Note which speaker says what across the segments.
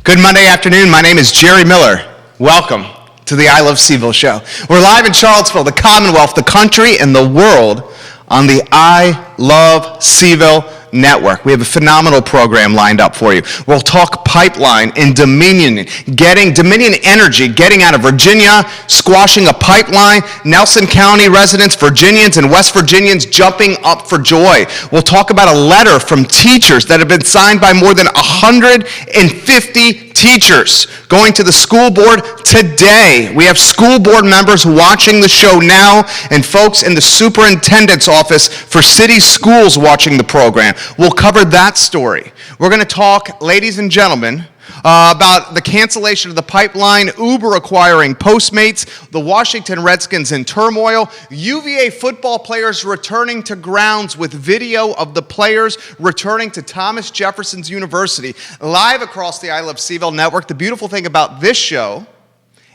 Speaker 1: Good Monday afternoon. My name is Jerry Miller. Welcome to the I Love CVille Show. We're live in Charlottesville, the Commonwealth, the country, and the world on the I Love CVille Network. We have a phenomenal program lined up for you. We'll talk pipeline and Dominion, getting Dominion energy, getting out of Virginia, squashing a pipeline, Nelson County residents, Virginians, and West Virginians jumping up for joy. We'll talk about a letter from teachers that have been signed by more than 150 teachers going to the school board today. We have school board members watching the show now and folks in the superintendent's office for city schools watching the program. We'll cover that story. We're going to talk, ladies and gentlemen, about the cancellation of the pipeline, Uber acquiring Postmates, the Washington Redskins in turmoil, UVA football players returning to grounds with video of the players returning to Thomas Jefferson's University, live across the I Love CVille Network. The beautiful thing about this show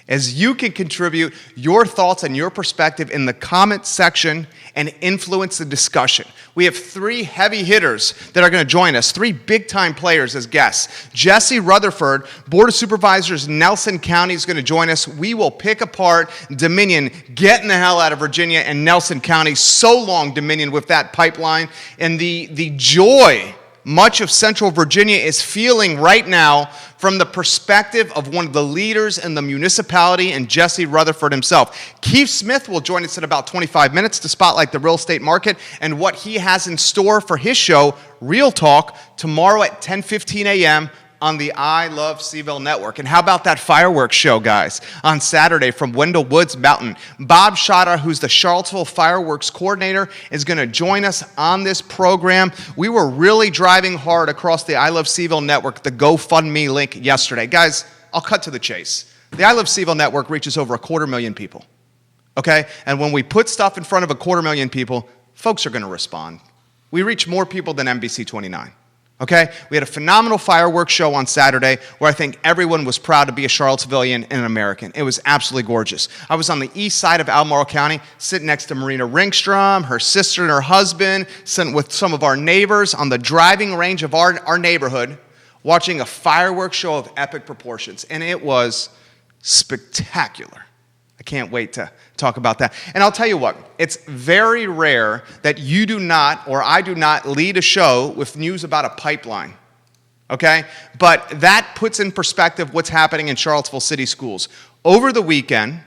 Speaker 1: is you can contribute your thoughts and your perspective in the comment section and influence the discussion. We have three heavy hitters that are going to join us, three big-time players as guests. Jesse Rutherford, Board of Supervisors, Nelson County, is going to join us. We will pick apart Dominion, getting the hell out of Virginia and Nelson County. So long, Dominion, with that pipeline. And the joy much of Central Virginia is feeling right now from the perspective of one of the leaders in the municipality and Jesse Rutherford himself. Keith Smith will join us in about 25 minutes to spotlight the real estate market and what he has in store for his show, Real Talk, tomorrow at 10:15 a.m. on the I Love CVille Network. And how about that fireworks show, guys, on Saturday from Wendell Woods Mountain? Bob Schotta, who's the Charlottesville fireworks coordinator, is going to join us on this program. We were really driving hard across the I Love CVille Network, the GoFundMe link yesterday. Guys, I'll cut to the chase. The I Love CVille Network reaches over 250,000 people, okay? And when we put stuff in front of 250,000 people, folks are going to respond. We reach more people than NBC 29. Okay, we had a phenomenal fireworks show on Saturday where I think everyone was proud to be a Charlottesvillian and an American. It was absolutely gorgeous. I was on the east side of Albemarle County, sitting next to Marina Ringstrom, her sister and her husband, sitting with some of our neighbors on the driving range of our neighborhood, watching a fireworks show of epic proportions, and it was spectacular. I can't wait to talk about that. And I'll tell you what, it's very rare that you do not, or I do not, lead a show with news about a pipeline, okay? But that puts in perspective what's happening in Charlottesville City Schools. Over the weekend,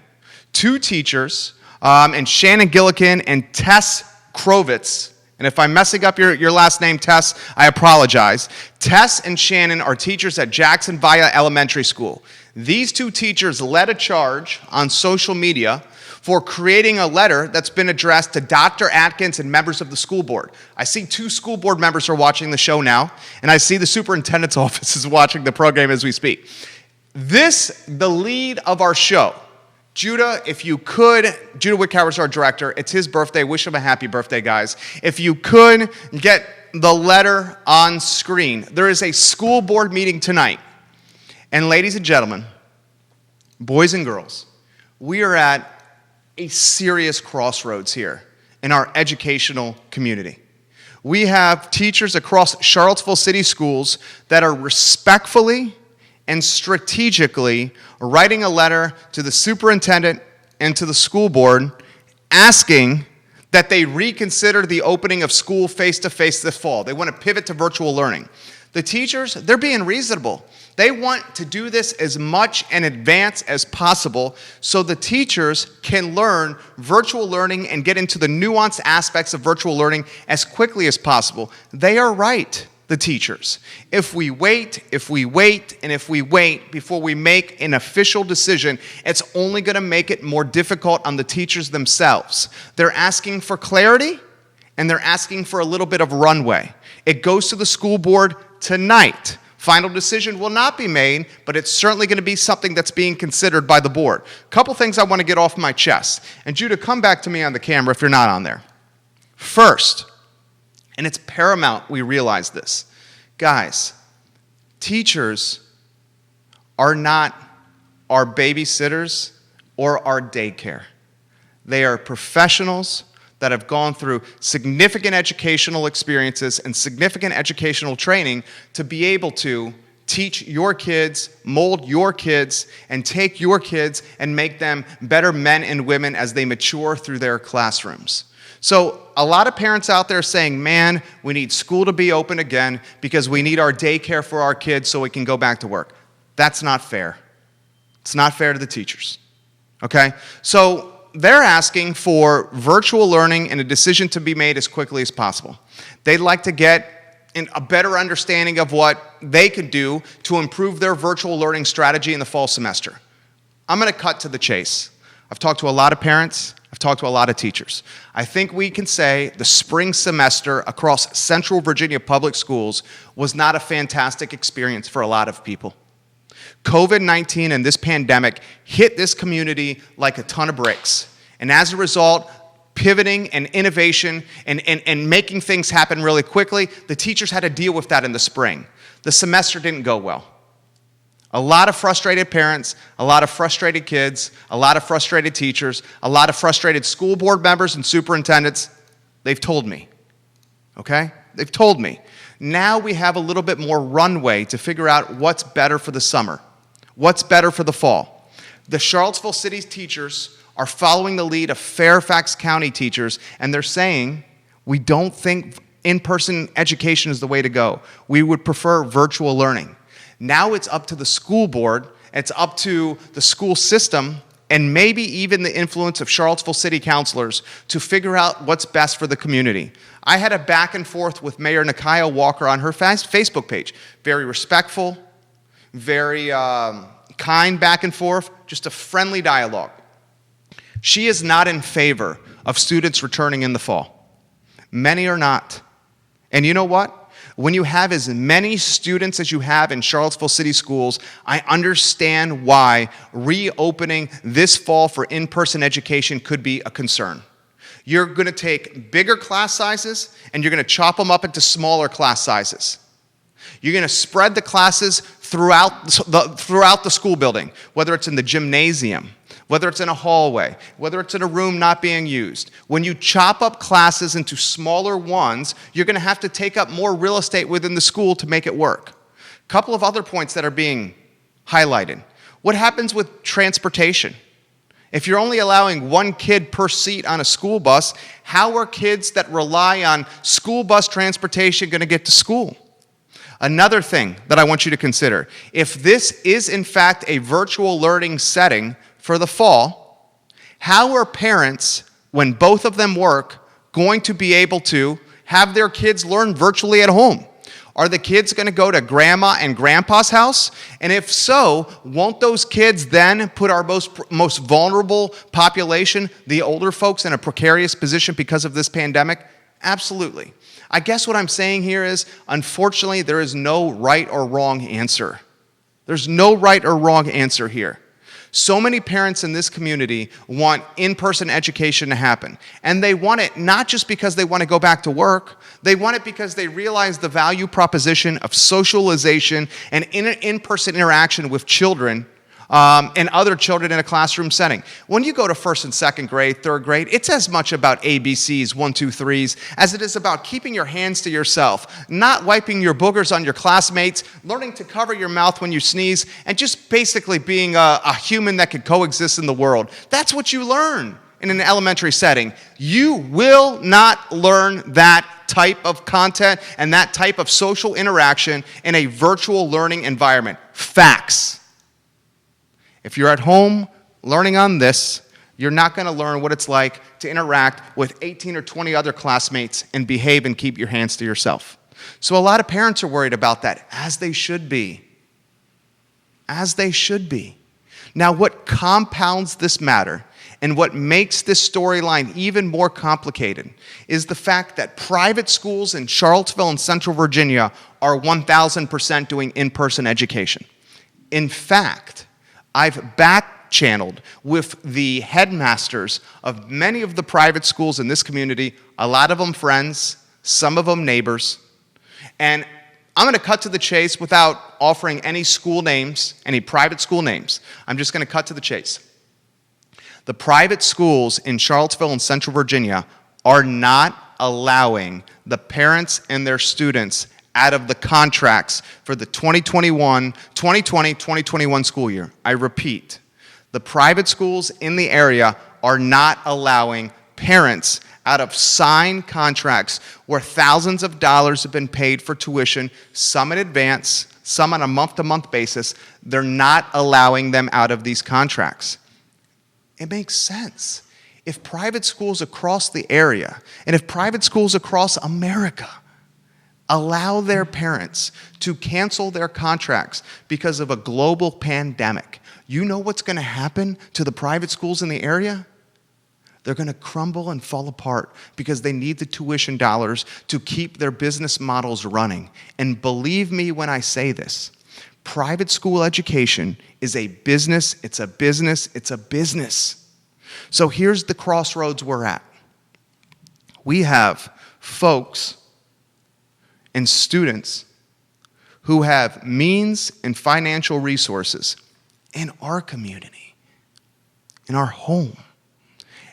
Speaker 1: two teachers, and Shannon Gillikin and Tess Krovitz, and if I'm messing up your last name, Tess, I apologize. Tess and Shannon are teachers at Jackson Via Elementary School. These two teachers led a charge on social media for creating a letter that's been addressed to Dr. Atkins and members of the school board. I see two school board members are watching the show now, and I see the superintendent's office is watching the program as we speak. The lead of our show, Judah, if you could, Judah Wickhauer's our director. It's his birthday. Wish him a happy birthday, guys. If you could get the letter on screen. There is a school board meeting tonight. And ladies and gentlemen, boys and girls, we are at a serious crossroads here in our educational community. We have teachers across Charlottesville City Schools that are respectfully and strategically writing a letter to the superintendent and to the school board asking that they reconsider the opening of school face-to-face this fall. They want to pivot to virtual learning. The teachers, they're being reasonable. They want to do this as much in advance as possible so the teachers can learn virtual learning and get into the nuanced aspects of virtual learning as quickly as possible. They are right, the teachers. If we wait, and if we wait before we make an official decision, it's only going to make it more difficult on the teachers themselves. They're asking for clarity, and they're asking for a little bit of runway. It goes to the school board tonight. Final decision will not be made, but it's certainly going to be something that's being considered by the board. A couple things I want to get off my chest. And Judah, come back to me on the camera if you're not on there. First, and it's paramount we realize this. Guys, teachers are not our babysitters or our daycare. They are professionals that have gone through significant educational experiences and significant educational training to be able to teach your kids, mold your kids, and take your kids and make them better men and women as they mature through their classrooms. So a lot of parents out there saying, man, we need school to be open again because we need our daycare for our kids so we can go back to work. That's not fair. It's not fair to the teachers. Okay? So they're asking for virtual learning and a decision to be made as quickly as possible. They'd like to get a better understanding of what they could do to improve their virtual learning strategy in the fall semester. I'm going to cut to the chase. I've talked to a lot of parents. I've talked to a lot of teachers. I think we can say the spring semester across Central Virginia public schools was not a fantastic experience for a lot of people. COVID-19 and this pandemic hit this community like a ton of bricks. And as a result, pivoting and innovation and making things happen really quickly, the teachers had to deal with that in the spring. The semester didn't go well. A lot of frustrated parents, a lot of frustrated kids, a lot of frustrated teachers, a lot of frustrated school board members and superintendents. They've told me, okay? They've told me. Now we have a little bit more runway to figure out what's better for the summer, what's better for the fall. The Charlottesville City teachers are following the lead of Fairfax County teachers, and they're saying, we don't think in-person education is the way to go. We would prefer virtual learning. Now it's up to the school board, it's up to the school system, and maybe even the influence of Charlottesville City councilors to figure out what's best for the community. I had a back and forth with Mayor Nakia Walker on her Facebook page. Very respectful, very kind back and forth, just a friendly dialogue. She is not in favor of students returning in the fall. Many are not. And you know what? When you have as many students as you have in Charlottesville City schools, I understand why reopening this fall for in-person education could be a concern. You're going to take bigger class sizes and you're going to chop them up into smaller class sizes. You're going to spread the classes throughout the school building, whether it's in the gymnasium, whether it's in a hallway, whether it's in a room not being used. When you chop up classes into smaller ones, you're going to have to take up more real estate within the school to make it work. A couple of other points that are being highlighted. What happens with transportation? If you're only allowing one kid per seat on a school bus, how are kids that rely on school bus transportation going to get to school? Another thing that I want you to consider, if this is in fact a virtual learning setting for the fall, how are parents, when both of them work, going to be able to have their kids learn virtually at home? Are the kids going to go to grandma and grandpa's house? And if so, won't those kids then put our most vulnerable population, the older folks, in a precarious position because of this pandemic? Absolutely. I guess what I'm saying here is, unfortunately, there is no right or wrong answer. There's no right or wrong answer here. So many parents in this community want in-person education to happen. And they want it not just because they want to go back to work. They want it because they realize the value proposition of socialization and in-person interaction with children and other children in a classroom setting. When you go to first and second grade, third grade, it's as much about ABCs, 1, 2, 3s, as it is about keeping your hands to yourself, not wiping your boogers on your classmates, learning to cover your mouth when you sneeze, and just basically being a human that could coexist in the world. That's what you learn in an elementary setting. You will not learn that type of content and that type of social interaction in a virtual learning environment. Facts. If you're at home learning on this, you're not going to learn what it's like to interact with 18 or 20 other classmates and behave and keep your hands to yourself. So a lot of parents are worried about that, as they should be. As they should be. Now, what compounds this matter and what makes this storyline even more complicated is the fact that private schools in Charlottesville and Central Virginia are 1,000% doing in-person education. In fact, I've back-channeled with the headmasters of many of the private schools in this community, a lot of them friends, some of them neighbors, and I'm going to cut to the chase without offering any school names, any private school names. I'm just going to cut to the chase. The private schools in Charlottesville and Central Virginia are not allowing the parents and their students out of the contracts for the 2020-2021 school year. I repeat, the private schools in the area are not allowing parents out of signed contracts where thousands of dollars have been paid for tuition, some in advance, some on a month-to-month basis. They're not allowing them out of these contracts. It makes sense. If private schools across the area, and if private schools across America allow their parents to cancel their contracts because of a global pandemic, you know what's going to happen to the private schools in the area? They're going to crumble and fall apart because they need the tuition dollars to keep their business models running. And believe me when I say this, private school education is a business, it's a business, it's a business. So here's the crossroads we're at. We have folks and students who have means and financial resources in our community, in our home.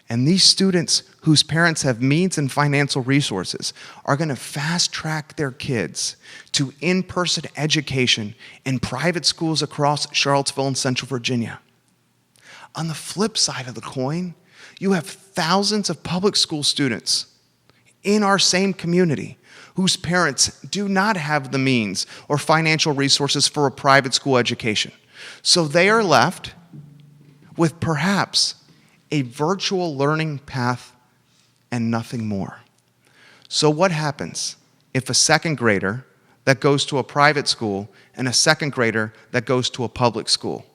Speaker 1: And these students whose parents have means and financial resources are going to fast track their kids to in-person education in private schools across Charlottesville and Central Virginia. On the flip side of the coin, you have thousands of public school students in our same community whose parents do not have the means or financial resources for a private school education. So they are left with perhaps a virtual learning path and nothing more. So what happens if a second grader that goes to a private school and a second grader that goes to a public school?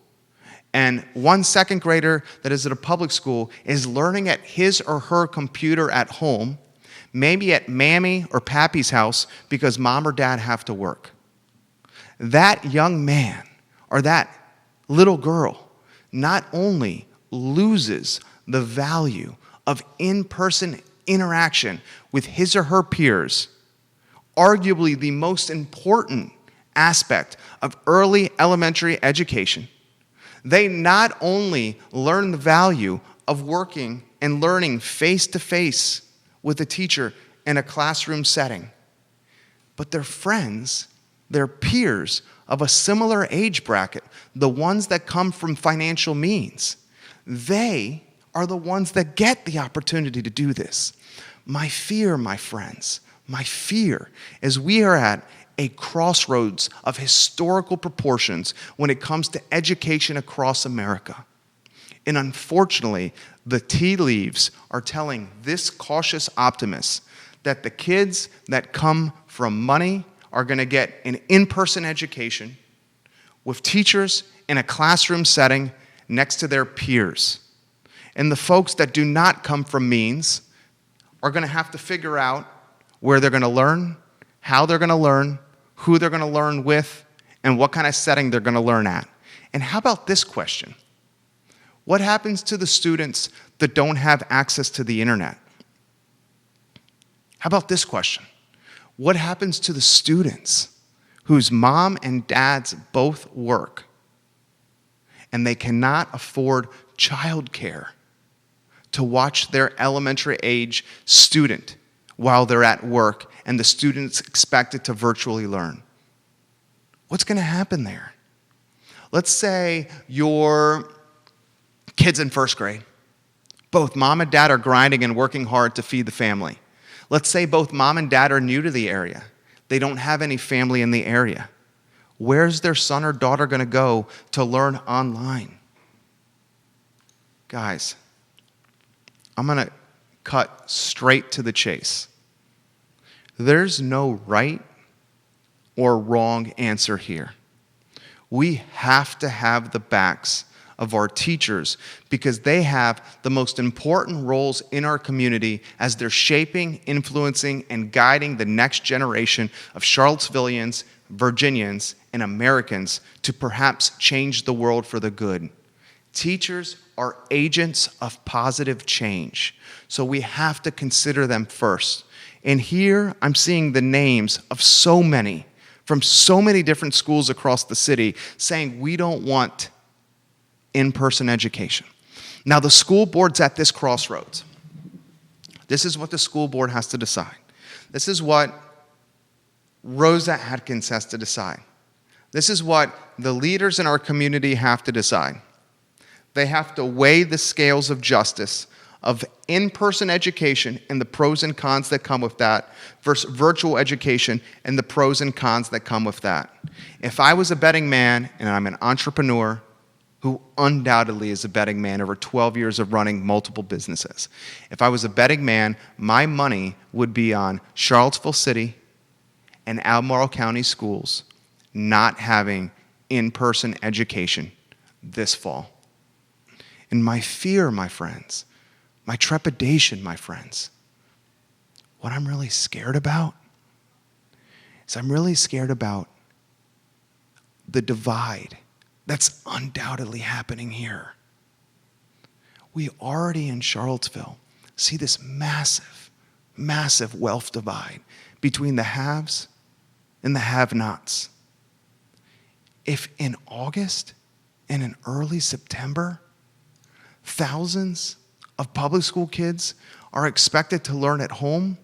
Speaker 1: And one second grader that is at a public school is learning at his or her computer at home, maybe at Mammy or Pappy's house because mom or dad have to work. That young man or that little girl not only loses the value of in-person interaction with his or her peers, arguably the most important aspect of early elementary education. They not only learn the value of working and learning face-to-face with a teacher in a classroom setting, but their friends, their peers of a similar age bracket, the ones that come from financial means, they are the ones that get the opportunity to do this. My fear, my friends, my fear is we are at a crossroads of historical proportions when it comes to education across America. And unfortunately, the tea leaves are telling this cautious optimist that the kids that come from money are going to get an in-person education with teachers in a classroom setting next to their peers. And the folks that do not come from means are going to have to figure out where they're going to learn, how they're going to learn, who they're going to learn with, and what kind of setting they're going to learn at. And how about this question? What happens to the students that don't have access to the internet? How about this question? What happens to the students whose mom and dads both work and they cannot afford childcare to watch their elementary age student while they're at work and the student's expected to virtually learn? What's going to happen there? Let's say your kid's in first grade. Both mom and dad are grinding and working hard to feed the family. Let's say both mom and dad are new to the area. They don't have any family in the area. Where's their son or daughter going to go to learn online? Guys, I'm going to cut straight to the chase. There's no right or wrong answer here. We have to have the backs of our teachers because they have the most important roles in our community as they're shaping, influencing, and guiding the next generation of Charlottesvillians, Virginians, and Americans to perhaps change the world for the good. Teachers are agents of positive change, so we have to consider them first. And here I'm seeing the names of so many from so many different schools across the city saying we don't want in-person education. Now the school board's at this crossroads. This is what the school board has to decide. This is what Rosa Atkins has to decide. This is what the leaders in our community have to decide. They have to weigh the scales of justice of in-person education and the pros and cons that come with that versus virtual education and the pros and cons that come with that. If I was a betting man, and I'm an entrepreneur who undoubtedly is a betting man over 12 years of running multiple businesses. If I was a betting man, my money would be on Charlottesville City and Albemarle County schools not having in-person education this fall. And my fear, my friends, my trepidation, my friends, what I'm really scared about is I'm really scared about the divide that's undoubtedly happening here. We already in Charlottesville see this massive, massive wealth divide between the haves and the have-nots. If in August and in early September, thousands of public school kids are expected to learn at home,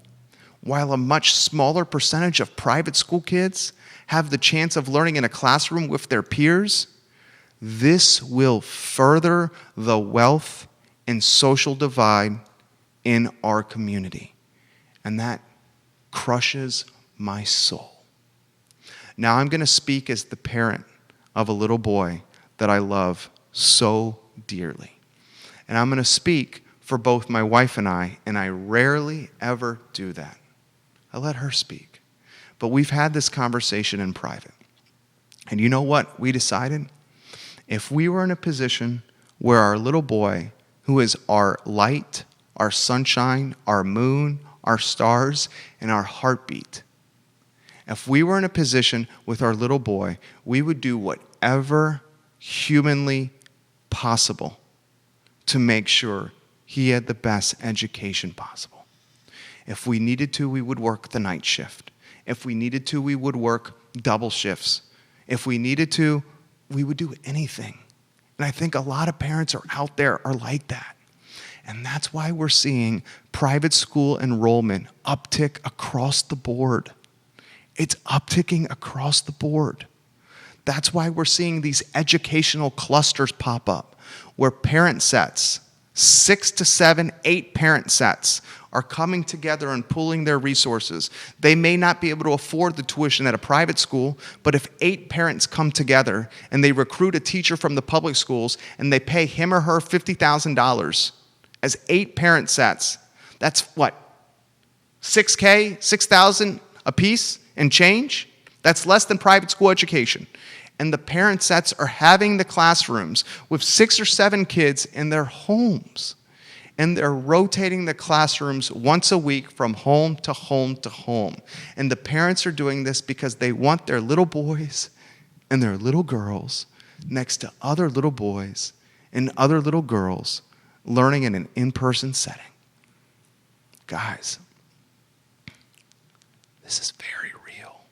Speaker 1: while a much smaller percentage of private school kids have the chance of learning in a classroom with their peers, this will further the wealth and social divide in our community. And that crushes my soul. Now I'm going to speak as the parent of a little boy that I love so dearly. And I'm going to speak for both my wife and I rarely ever do that. I let her speak. But we've had this conversation in private. And you know what we decided? If we were in a position where our little boy, who is our light, our sunshine, our moon, our stars, and our heartbeat, if we were in a position with our little boy, we would do whatever humanly possible to make sure he had the best education possible. If we needed to, we would work the night shift. If we needed to, we would work double shifts. If we needed to, we would do anything. And I think a lot of parents are out there are like that. And that's why we're seeing private school enrollment uptick across the board. It's upticking across the board. That's why we're seeing these educational clusters pop up, where parent sets, 6 to 7, 8 parent sets, are coming together and pooling their resources. They may not be able to afford the tuition at a private school, but if 8 parents come together and they recruit a teacher from the public schools and they pay him or her $50,000 as 8 parent sets, that's what? $6,000, $6,000 a piece and change? That's less than private school education. And the parent sets are having the classrooms with 6 or 7 kids in their homes. And they're rotating the classrooms once a week from home to home to home. And the parents are doing this because they want their little boys and their little girls next to other little boys and other little girls learning in an in-person setting. Guys, this is very real.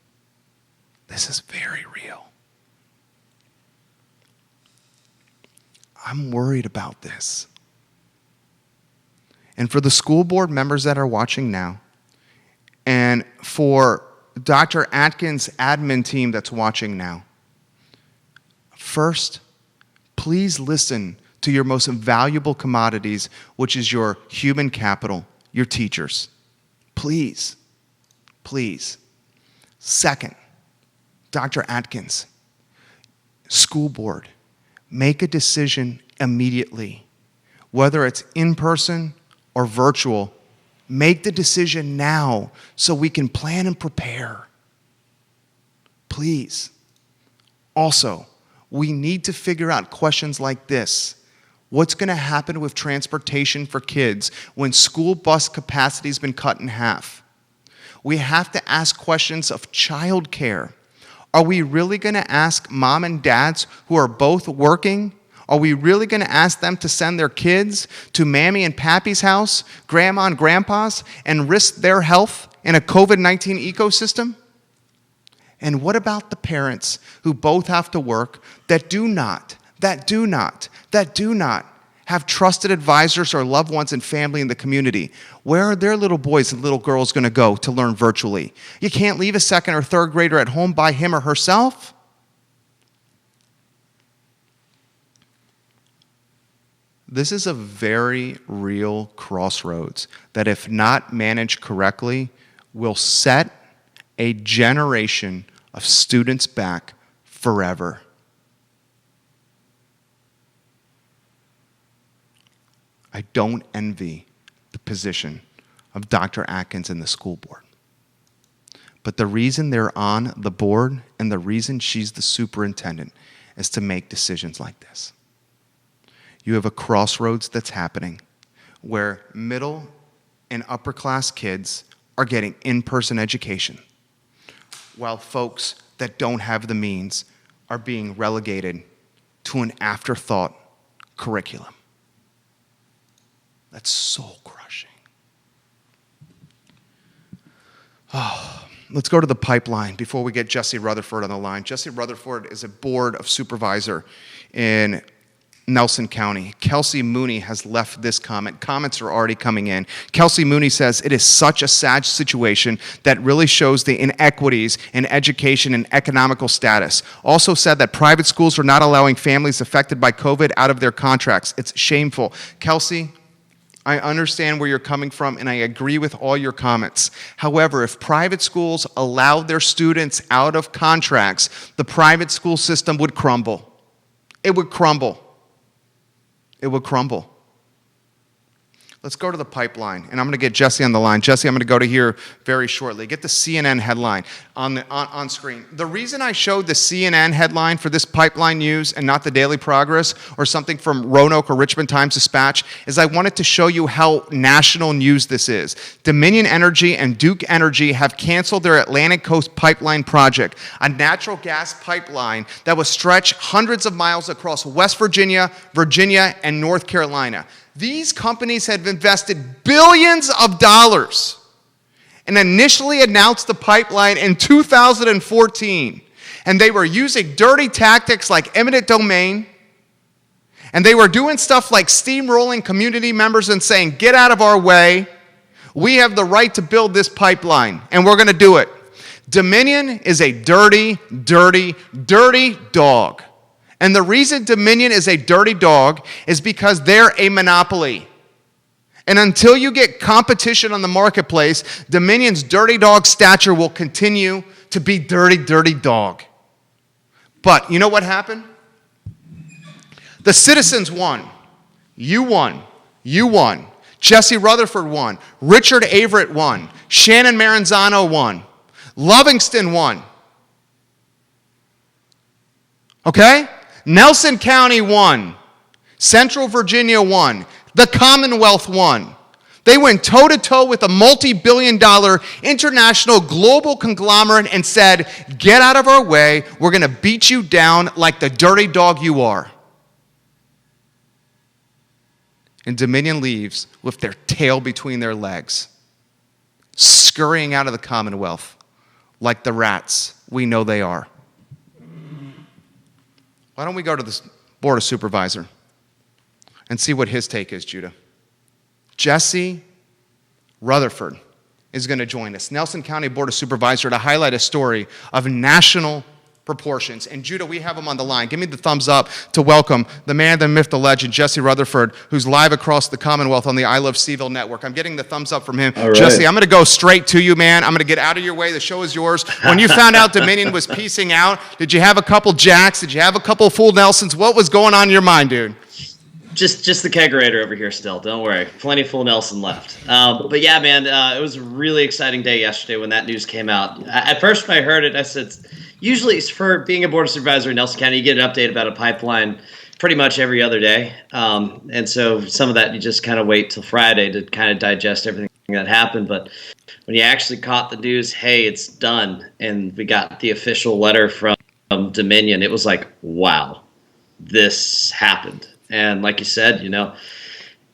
Speaker 1: This is very real. I'm worried about this. And for the school board members that are watching now, and for Dr. Atkins' admin team that's watching now, first, please listen to your most valuable commodities, which is your human capital, your teachers. Please, please. Second, Dr. Atkins, school board, make a decision immediately. Whether it's in person or virtual, make the decision now so we can plan and prepare. Please. Also, we need to figure out questions like this. What's going to happen with transportation for kids when school bus capacity has been cut in half? We have to ask questions of childcare. Are we really going to ask mom and dads who are both working? Are we really going to ask them to send their kids to Mammy and Pappy's house, Grandma and Grandpa's, and risk their health in a COVID-19 ecosystem? And what about the parents who both have to work that do not have trusted advisors or loved ones and family in the community. Where are their little boys and little girls going to go to learn virtually? You can't leave a second or third grader at home by him or herself. This is a very real crossroads that, if not managed correctly, will set a generation of students back forever. I don't envy the position of Dr. Atkins and the school board. But the reason they're on the board and the reason she's the superintendent is to make decisions like this. You have a crossroads that's happening where middle and upper class kids are getting in-person education, while folks that don't have the means are being relegated to an afterthought curriculum. That's soul crushing. Oh, let's go to the pipeline before we get Jesse Rutherford on the line. Jesse Rutherford is a board of supervisor in Nelson County. Kelsey Mooney has left this comment. Comments are already coming in. Kelsey Mooney says, it is such a sad situation that really shows the inequities in education and economical status. Also said that private schools are not allowing families affected by COVID out of their contracts. It's shameful. Kelsey, I understand where you're coming from, and I agree with all your comments. However, if private schools allowed their students out of contracts, the private school system would crumble. It would crumble. It would crumble. Let's go to the pipeline, and I'm going to get Jesse on the line. Jesse, I'm going to go to here very shortly. Get the CNN headline on screen. The reason I showed the CNN headline for this pipeline news and not the Daily Progress or something from Roanoke or Richmond Times-Dispatch is I wanted to show you how national news this is. Dominion Energy and Duke Energy have canceled their Atlantic Coast Pipeline project, a natural gas pipeline that would stretch hundreds of miles across West Virginia, and North Carolina. These companies have invested billions of dollars and initially announced the pipeline in 2014. And they were using dirty tactics like eminent domain. And they were doing stuff like steamrolling community members and saying, get out of our way. We have the right to build this pipeline, and we're going to do it. Dominion is a dirty, dirty, dirty dog. And the reason Dominion is a dirty dog is because they're a monopoly. And until you get competition on the marketplace, Dominion's dirty dog stature will continue to be dirty, dirty dog. But you know what happened? The citizens won. You won. You won. Jesse Rutherford won. Richard Averett won. Shannon Maranzano won. Livingston won. Okay? Nelson County won. Central Virginia won. The Commonwealth won. They went toe-to-toe with a multi-billion-dollar international global conglomerate and said, get out of our way. We're going to beat you down like the dirty dog you are. And Dominion leaves with their tail between their legs, scurrying out of the Commonwealth like the rats we know they are. Why don't we go to the Board of Supervisors and see what his take is, Judah? Jesse Rutherford is going to join us, Nelson County Board of Supervisors, to highlight a story of national proportions. And Judah, we have him on the line. Give me the thumbs up to welcome the man, the myth, the legend, Jesse Rutherford, who's live across the Commonwealth on the I Love CVille Network. I'm getting the thumbs up from him. All right. Jesse, I'm going to go straight to you, man. I'm going to get out of your way. The show is yours. When you found out Dominion was piecing out, did you have a couple Jacks? Did you have a couple full Nelsons? What was going on in your mind, dude?
Speaker 2: Just the kegerator over here still. Don't worry. Plenty full Nelson left. But yeah, man, it was a really exciting day yesterday when that news came out. At first, when I heard it, I said, usually for being a board of supervisor in Nelson County, you get an update about a pipeline pretty much every other day. And so some of that you just kind of wait till Friday to kind of digest everything that happened. But when you actually caught the news, hey, it's done, and we got the official letter from Dominion, it was like, wow, this happened. And like you said,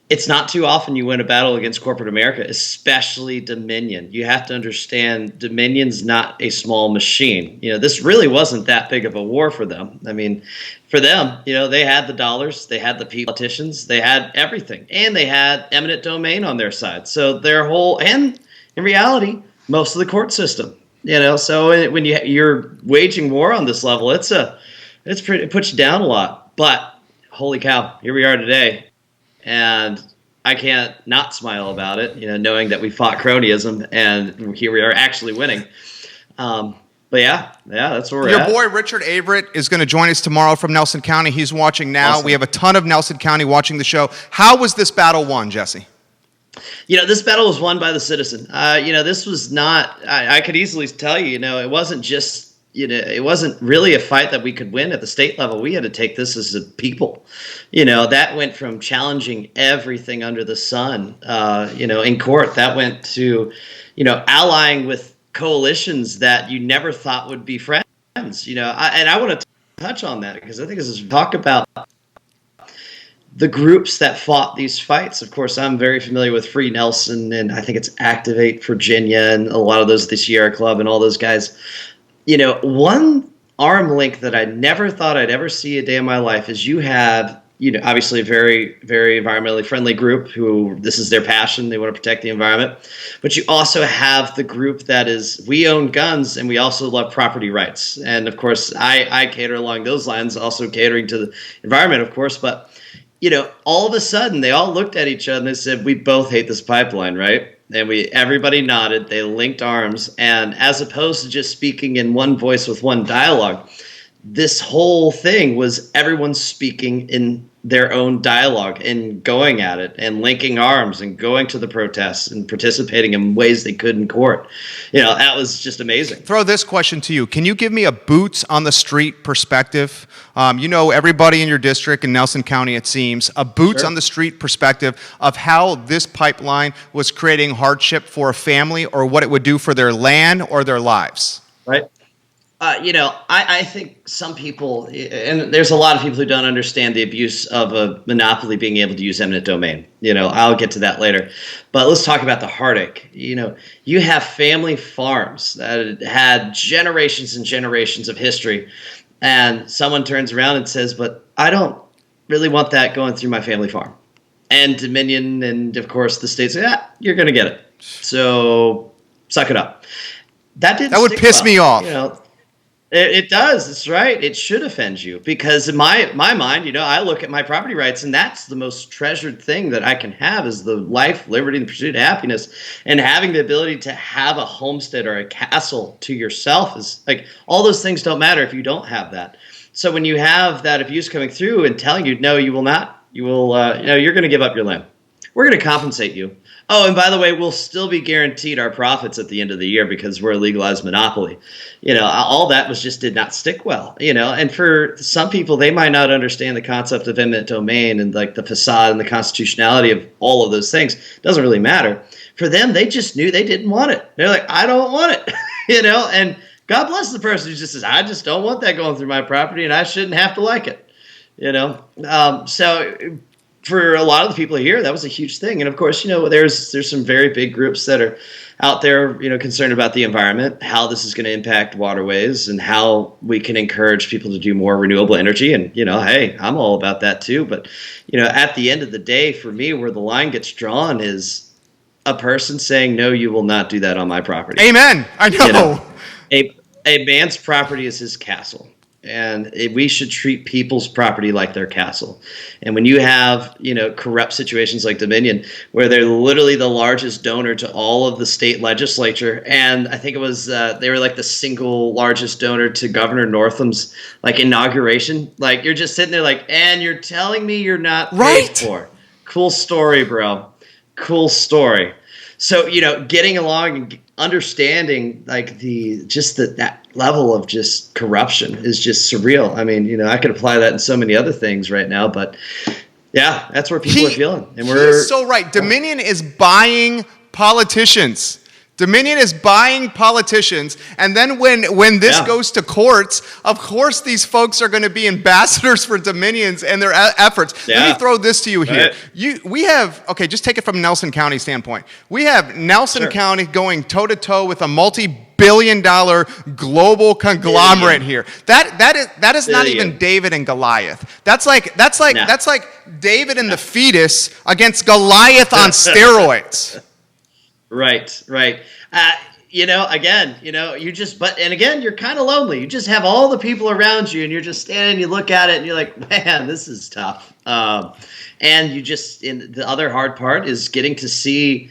Speaker 2: it's not too often you win a battle against corporate America, especially Dominion. You have to understand Dominion's not a small machine. This really wasn't that big of a war for them. I mean, for them, they had the dollars, they had the politicians, they had everything, and they had eminent domain on their side. So their whole, and in reality, most of the court system. So when you're waging war on this level, it puts you down a lot. But holy cow, here we are today. And I can't not smile about it, knowing that we fought cronyism and here we are actually winning. But yeah, that's where we're at.
Speaker 1: Your boy Richard Averett is going to join us tomorrow from Nelson County. He's watching now.
Speaker 2: Awesome.
Speaker 1: We have a ton of Nelson County watching the show. How was this battle won, Jesse?
Speaker 2: This battle was won by the citizen. This was not, I could easily tell you, it wasn't just, it wasn't really a fight that we could win at the state level. We had to take this as a people. That went from challenging everything under the sun, in court. That went to, allying with coalitions that you never thought would be friends. And I want to touch on that because I think this is talk about the groups that fought these fights. Of course, I'm very familiar with Free Nelson, and I think it's Activate Virginia and a lot of those, the Sierra Club and all those guys. One arm link that I never thought I'd ever see a day in my life is you have, obviously a very, very environmentally friendly group who this is their passion. They want to protect the environment. But you also have the group that is, we own guns and we also love property rights. And of course, I cater along those lines, also catering to the environment, of course. But, all of a sudden they all looked at each other and they said, we both hate this pipeline, right? And everybody nodded, they linked arms, and as opposed to just speaking in one voice with one dialogue, this whole thing was everyone speaking in their own dialogue and going at it and linking arms and going to the protests and participating in ways they could in court. That was just amazing.
Speaker 1: Throw this question to you. Can you give me a boots on the street perspective? Everybody in your district in Nelson County, it seems, a boots on the street perspective of how this pipeline was creating hardship for a family or what it would do for their land or their lives.
Speaker 2: Right. I think some people, and there's a lot of people who don't understand the abuse of a monopoly being able to use eminent domain. I'll get to that later. But let's talk about the heartache. You have family farms that had generations and generations of history, and someone turns around and says, but I don't really want that going through my family farm. And Dominion and, of course, the state say, you're going to get it. So suck it up. That
Speaker 1: would piss me off.
Speaker 2: It does. That's right. It should offend you because in my mind, I look at my property rights and that's the most treasured thing that I can have is the life, liberty, and pursuit of happiness. And having the ability to have a homestead or a castle to yourself is like all those things don't matter if you don't have that. So when you have that abuse coming through and telling you, no, you will not, you will, you're going to give up your land. We're going to compensate you. Oh, and by the way, we'll still be guaranteed our profits at the end of the year because we're a legalized monopoly. All that did not stick well, and for some people, they might not understand the concept of eminent domain and like the facade and the constitutionality of all of those things. It doesn't really matter. For them, they just knew they didn't want it. They're like, I don't want it, and God bless the person who just says, I just don't want that going through my property and I shouldn't have to like it, so for a lot of the people here, that was a huge thing. And of course, there's some very big groups that are out there, concerned about the environment, how this is going to impact waterways and how we can encourage people to do more renewable energy. And, hey, I'm all about that too. But, at the end of the day, for me, where the line gets drawn is a person saying, no, you will not do that on my property.
Speaker 1: Amen. I know.
Speaker 2: A man's property is his castle. And we should treat people's property like their castle. And when you have, corrupt situations like Dominion, where they're literally the largest donor to all of the state legislature, and I think it was they were like the single largest donor to Governor Northam's inauguration. Like you're just sitting there like, and you're telling me you're not paid for. Cool story, bro. Cool story. So, getting along and understanding that level of just corruption is just surreal. I mean, I could apply that in so many other things right now, but yeah, that's where people are feeling. And
Speaker 1: he's so right. Dominion is buying politicians. Dominion is buying politicians, and then when this goes to courts, of course these folks are going to be ambassadors for Dominions and their efforts.
Speaker 2: Yeah.
Speaker 1: Let me throw this to you here.
Speaker 2: Right.
Speaker 1: We have, okay, just take it from Nelson County standpoint. We have Nelson County going toe-to-toe with a multi-billion-dollar global conglomerate here. That is not even David and Goliath. That's like David and the fetus against Goliath on steroids.
Speaker 2: Right. Again, you're kind of lonely. You just have all the people around you, and you're just standing, you look at it, and you're like, man, this is tough. And the other hard part is getting to see,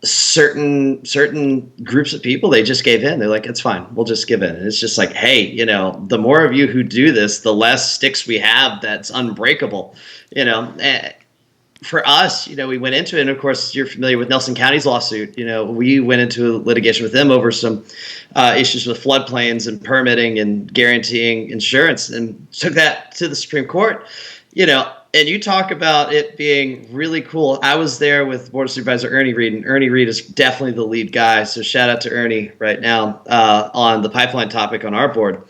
Speaker 2: certain groups of people, they just gave in. They're like, it's fine, we'll just give in. And it's just like, hey, the more of you who do this, the less sticks we have that's unbreakable, For us, we went into it, and of course, you're familiar with Nelson County's lawsuit. We went into litigation with them over some issues with floodplains and permitting and guaranteeing insurance, and took that to the Supreme Court. And you talk about it being really cool. I was there with Board of Supervisor Ernie Reed, and Ernie Reed is definitely the lead guy. So shout out to Ernie right now on the pipeline topic on our board.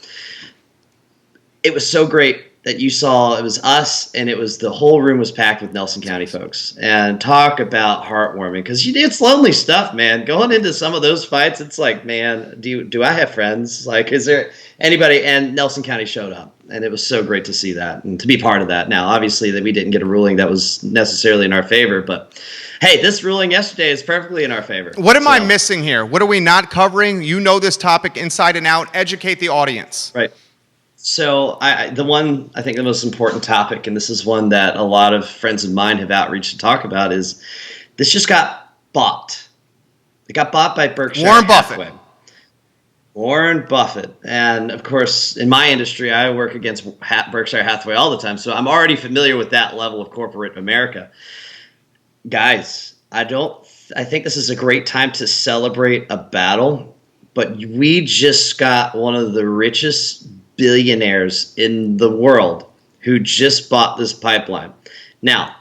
Speaker 2: It was so great that you saw. It was us, and the whole room was packed with Nelson County folks. And talk about heartwarming, because it's lonely stuff, man. Going into some of those fights, it's like, man, do I have friends? Like, is there anybody? And Nelson County showed up, and it was so great to see that and to be part of that. Now, obviously, that we didn't get a ruling that was necessarily in our favor, but hey, this ruling yesterday is perfectly in our favor.
Speaker 1: What am I missing here? What are we not covering? You know this topic inside and out. Educate the audience.
Speaker 2: Right. So I think the most important topic, and this is one that a lot of friends of mine have outreached to talk about, is this just got bought. It got bought by Berkshire Hathaway. Warren Buffett. And of course, in my industry, I work against Berkshire Hathaway all the time. So I'm already familiar with that level of corporate America. Guys, I think this is a great time to celebrate a battle, but we just got one of the richest billionaires in the world who just bought this pipeline. Now,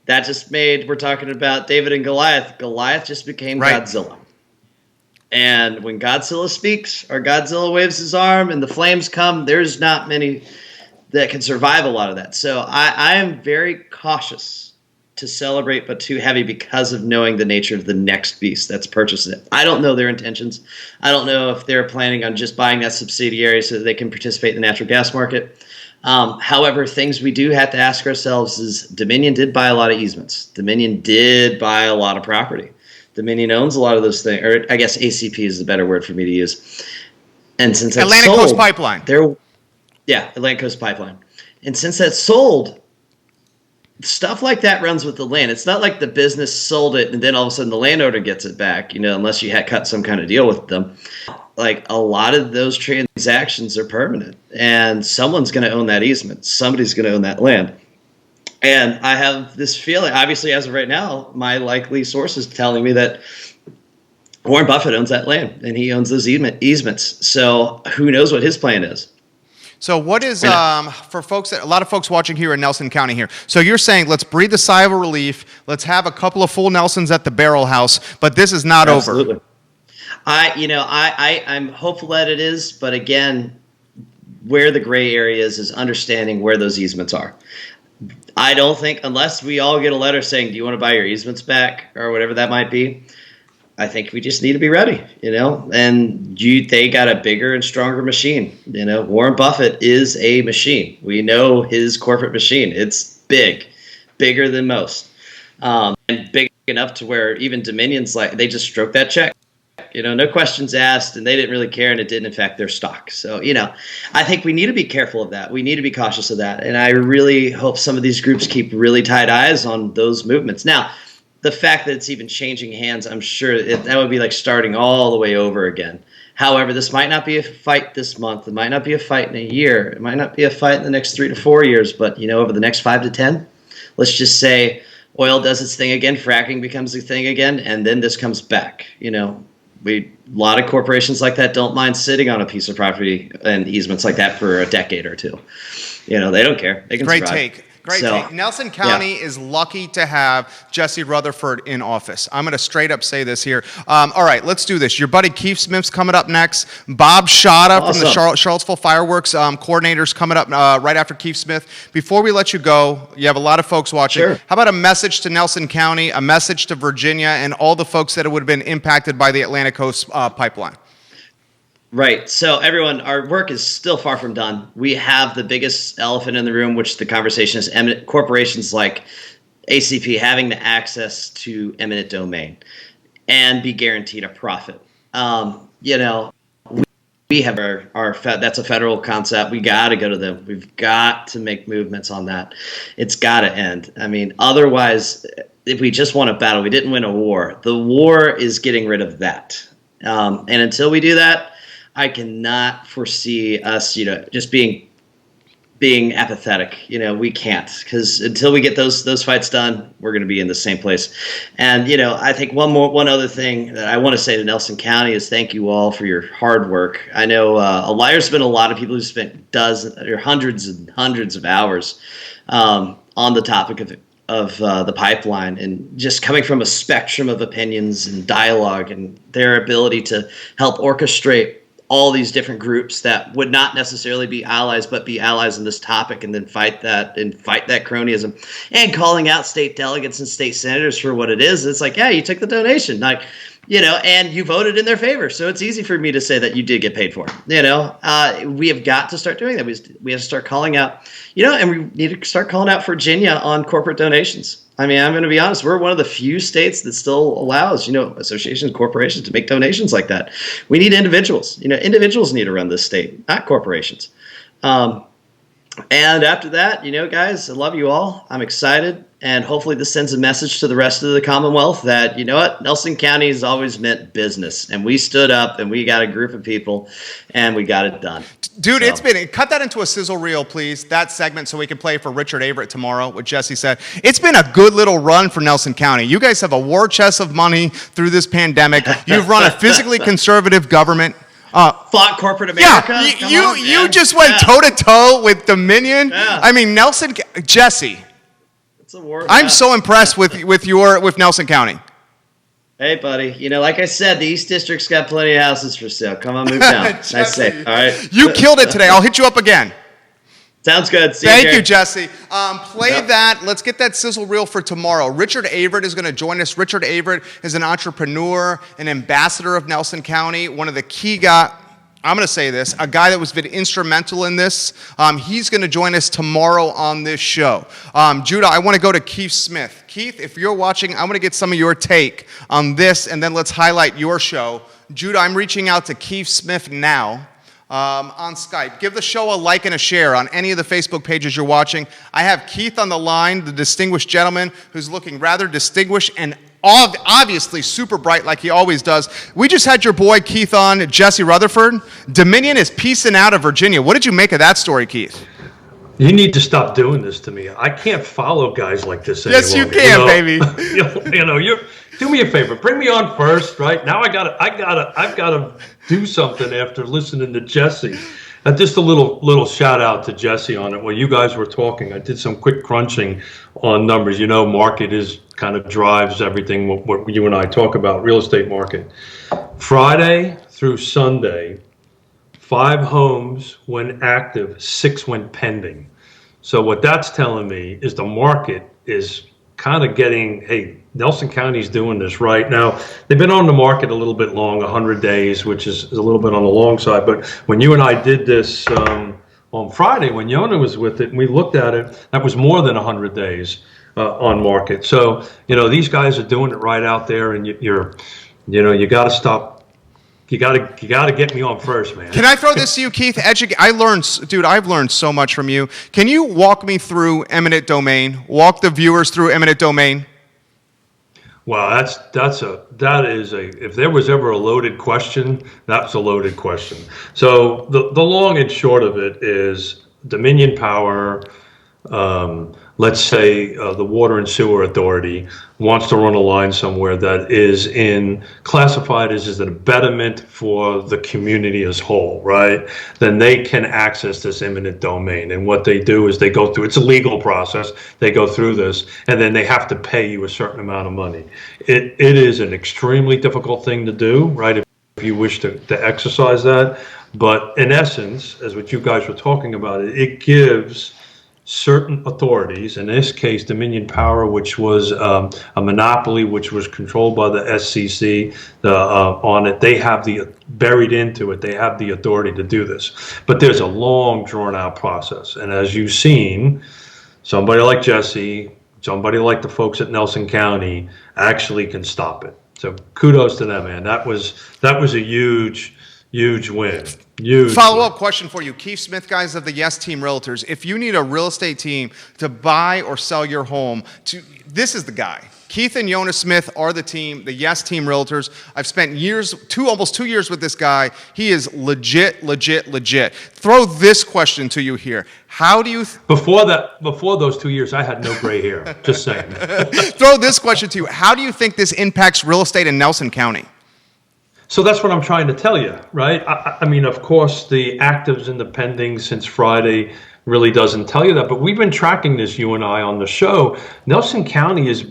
Speaker 2: that just we're talking about David and Goliath. Goliath just became Godzilla. And when Godzilla speaks, or Godzilla waves his arm and the flames come, there's not many that can survive a lot of that. So I am very cautious to celebrate, but too heavy, because of knowing the nature of the next beast that's purchasing it. I don't know their intentions. I don't know if they're planning on just buying that subsidiary so that they can participate in the natural gas market. However, things we do have to ask ourselves is Dominion did buy a lot of easements. Dominion did buy a lot of property. Dominion owns a lot of those things, or I guess ACP is the better word for me to use. And since that's
Speaker 1: Atlantic
Speaker 2: sold,
Speaker 1: Coast Pipeline.
Speaker 2: Atlantic Coast Pipeline. And since that's sold, stuff like that runs with the land. It's not like the business sold it and then all of a sudden the landowner gets it back, unless you had cut some kind of deal with them. Like, a lot of those transactions are permanent, and someone's going to own that easement. Somebody's going to own that land. And I have this feeling, obviously, as of right now, my likely source is telling me that Warren Buffett owns that land, and he owns those easements. So who knows what his plan is?
Speaker 1: So what is, for folks, a lot of folks watching here in Nelson County here, so you're saying let's breathe a sigh of relief, let's have a couple of full Nelsons at the Barrel House, but this is not
Speaker 2: Absolutely.
Speaker 1: over.
Speaker 2: I'm hopeful that it is, but again, where the gray area is understanding where those easements are. I don't think, unless we all get a letter saying, do you want to buy your easements back, or whatever that might be, I think we just need to be ready, and they got a bigger and stronger machine. Warren Buffett is a machine. We know his corporate machine. It's bigger than most, and big enough to where even Dominion's like, they just stroked that check, no questions asked, and they didn't really care, and it didn't affect their stock. So, I think we need to be careful of that. We need to be cautious of that. And I really hope some of these groups keep really tight eyes on those movements. Now, the fact that it's even changing hands, I'm sure that would be like starting all the way over again. However, this might not be a fight this month. It might not be a fight in a year. It might not be a fight in the next 3 to 4 years. But, over the next 5 to 10, let's just say oil does its thing again, fracking becomes a thing again, and then this comes back. A lot of corporations like that don't mind sitting on a piece of property and easements like that for a decade or two. They don't care. They can survive.
Speaker 1: Great.
Speaker 2: So,
Speaker 1: Nelson County is lucky to have Jesse Rutherford in office. I'm going to straight up say this here. All right, let's do this. Your buddy Keith Smith's coming up next. Bob Schotta from the Charlottesville Fireworks coordinators coming up right after Keith Smith. Before we let you go, you have a lot of folks watching.
Speaker 2: Sure.
Speaker 1: How about a message to Nelson County, a message to Virginia, and all the folks that would have been impacted by the Atlantic Coast pipeline?
Speaker 2: Right. So everyone, our work is still far from done. We have the biggest elephant in the room, which the conversation is eminent corporations like ACP having the access to eminent domain and be guaranteed a profit. We have our that's a federal concept. We got to go to them. We've got to make movements on that. It's got to end. I mean, otherwise, if we just won a battle, we didn't win a war. The war is getting rid of that. And until we do that, I cannot foresee us, just being apathetic. We can't, because until we get those fights done, we're going to be in the same place. And I think one other thing that I want to say to Nelson County is thank you all for your hard work. I know there's been a lot of people who spent dozens or hundreds and hundreds of hours on the topic of the pipeline, and just coming from a spectrum of opinions and dialogue, and their ability to help orchestrate all these different groups that would not necessarily be allies, but be allies in this topic, and then fight that cronyism, and calling out state delegates and state senators for what it is. It's like, yeah, you took the donation, and you voted in their favor. So it's easy for me to say that you did get paid for it. We have got to start doing that. We have to start calling out, and we need to start calling out Virginia on corporate donations. I mean, I'm going to be honest. We're one of the few states that still allows, associations, corporations to make donations like that. We need individuals. Individuals need to run this state, not corporations. And after that, guys, I love you all. I'm excited. And hopefully this sends a message to the rest of the Commonwealth that, Nelson County has always meant business. And we stood up and we got a group of people and we got it done.
Speaker 1: Dude, cut that into a sizzle reel, please, that segment, so we can play for Richard Averett tomorrow, what Jesse said. It's been a good little run for Nelson County. You guys have a war chest of money through this pandemic. You've run a physically conservative government.
Speaker 2: Fought corporate America.
Speaker 1: Yeah, you just went toe-to-toe with Dominion.
Speaker 2: Yeah.
Speaker 1: I mean, Jesse.
Speaker 2: It's a war.
Speaker 1: I'm so impressed with Nelson County.
Speaker 2: Hey, buddy. Like I said, the East District's got plenty of houses for sale. Come on, move down. Nice say. All right.
Speaker 1: You killed it today. I'll hit you up again.
Speaker 2: Sounds good.
Speaker 1: Thank you, Jesse. Play that. Let's get that sizzle reel for tomorrow. Richard Averett is going to join us. Richard Averett is an entrepreneur, an ambassador of Nelson County, one of the key guys. I'm going to say this, a guy that was been instrumental in this. He's going to join us tomorrow on this show. Judah, I want to go to Keith Smith. Keith, if you're watching, I want to get some of your take on this, and then let's highlight your show. Judah, I'm reaching out to Keith Smith now on Skype. Give the show a like and a share on any of the Facebook pages you're watching. I have Keith on the line, the distinguished gentleman who's looking rather distinguished and obviously super bright like he always does. We just had your boy Keith on, Jesse Rutherford. Dominion is peacing out of Virginia. What did you make of that story, Keith?
Speaker 3: You need to stop doing this to me. I can't follow guys like this anymore.
Speaker 1: Yes, you can, baby.
Speaker 3: You do me a favor. Bring me on first, right? Now I've gotta do something after listening to Jesse. Just a little shout out to Jesse on it. While you guys were talking, I did some quick crunching on numbers. Market is kind of drives everything what you and I talk about, real estate market. Friday through Sunday, 5 homes went active, 6 went pending. So what that's telling me is the market is kind of getting, hey, Nelson County's doing this right now. They've been on the market a little bit long, 100 days, which is a little bit on the long side. But when you and I did this on Friday, when Yona was with it, and we looked at it, that was more than 100 days on market. So, these guys are doing it right out there, and you got to stop. You got to get me on first, man.
Speaker 1: Can I throw this to you, Keith? I've learned so much from you. Can you walk me through eminent domain? Walk the viewers through eminent domain.
Speaker 3: Wow, that is if there was ever a loaded question, that's a loaded question. So the long and short of it is Dominion Power, let's say the Water and Sewer Authority wants to run a line somewhere that is classified as an betterment for the community as whole, right? Then they can access this eminent domain. And what they do is they go through, it's a legal process, they go through this, and then they have to pay you a certain amount of money. It is an extremely difficult thing to do, right, if you wish to exercise that. But in essence, as what you guys were talking about, it gives certain authorities, in this case Dominion Power, which was a monopoly, which was controlled by the SCC, on it, they have buried into it, they have the authority to do this. But there's a long, drawn-out process. And as you've seen, somebody like Jesse, somebody like the folks at Nelson County actually can stop it. So kudos to them, man. That was a huge win.
Speaker 1: Follow-up question for you. Keith Smith, guys of the Yes Team Realtors. If you need a real estate team to buy or sell your home, this is the guy. Keith and Yona Smith are the team, the Yes Team Realtors. I've spent almost 2 years with this guy. He is legit. Throw this question to you here. How do you...
Speaker 3: Before those 2 years, I had no gray hair. Just saying.
Speaker 1: Throw this question to you. How do you think this impacts real estate in Nelson County?
Speaker 3: So that's what I'm trying to tell you, right? I mean, of course, the actives and the pendings since Friday really doesn't tell you that, but we've been tracking this, you and I, on the show. Nelson County has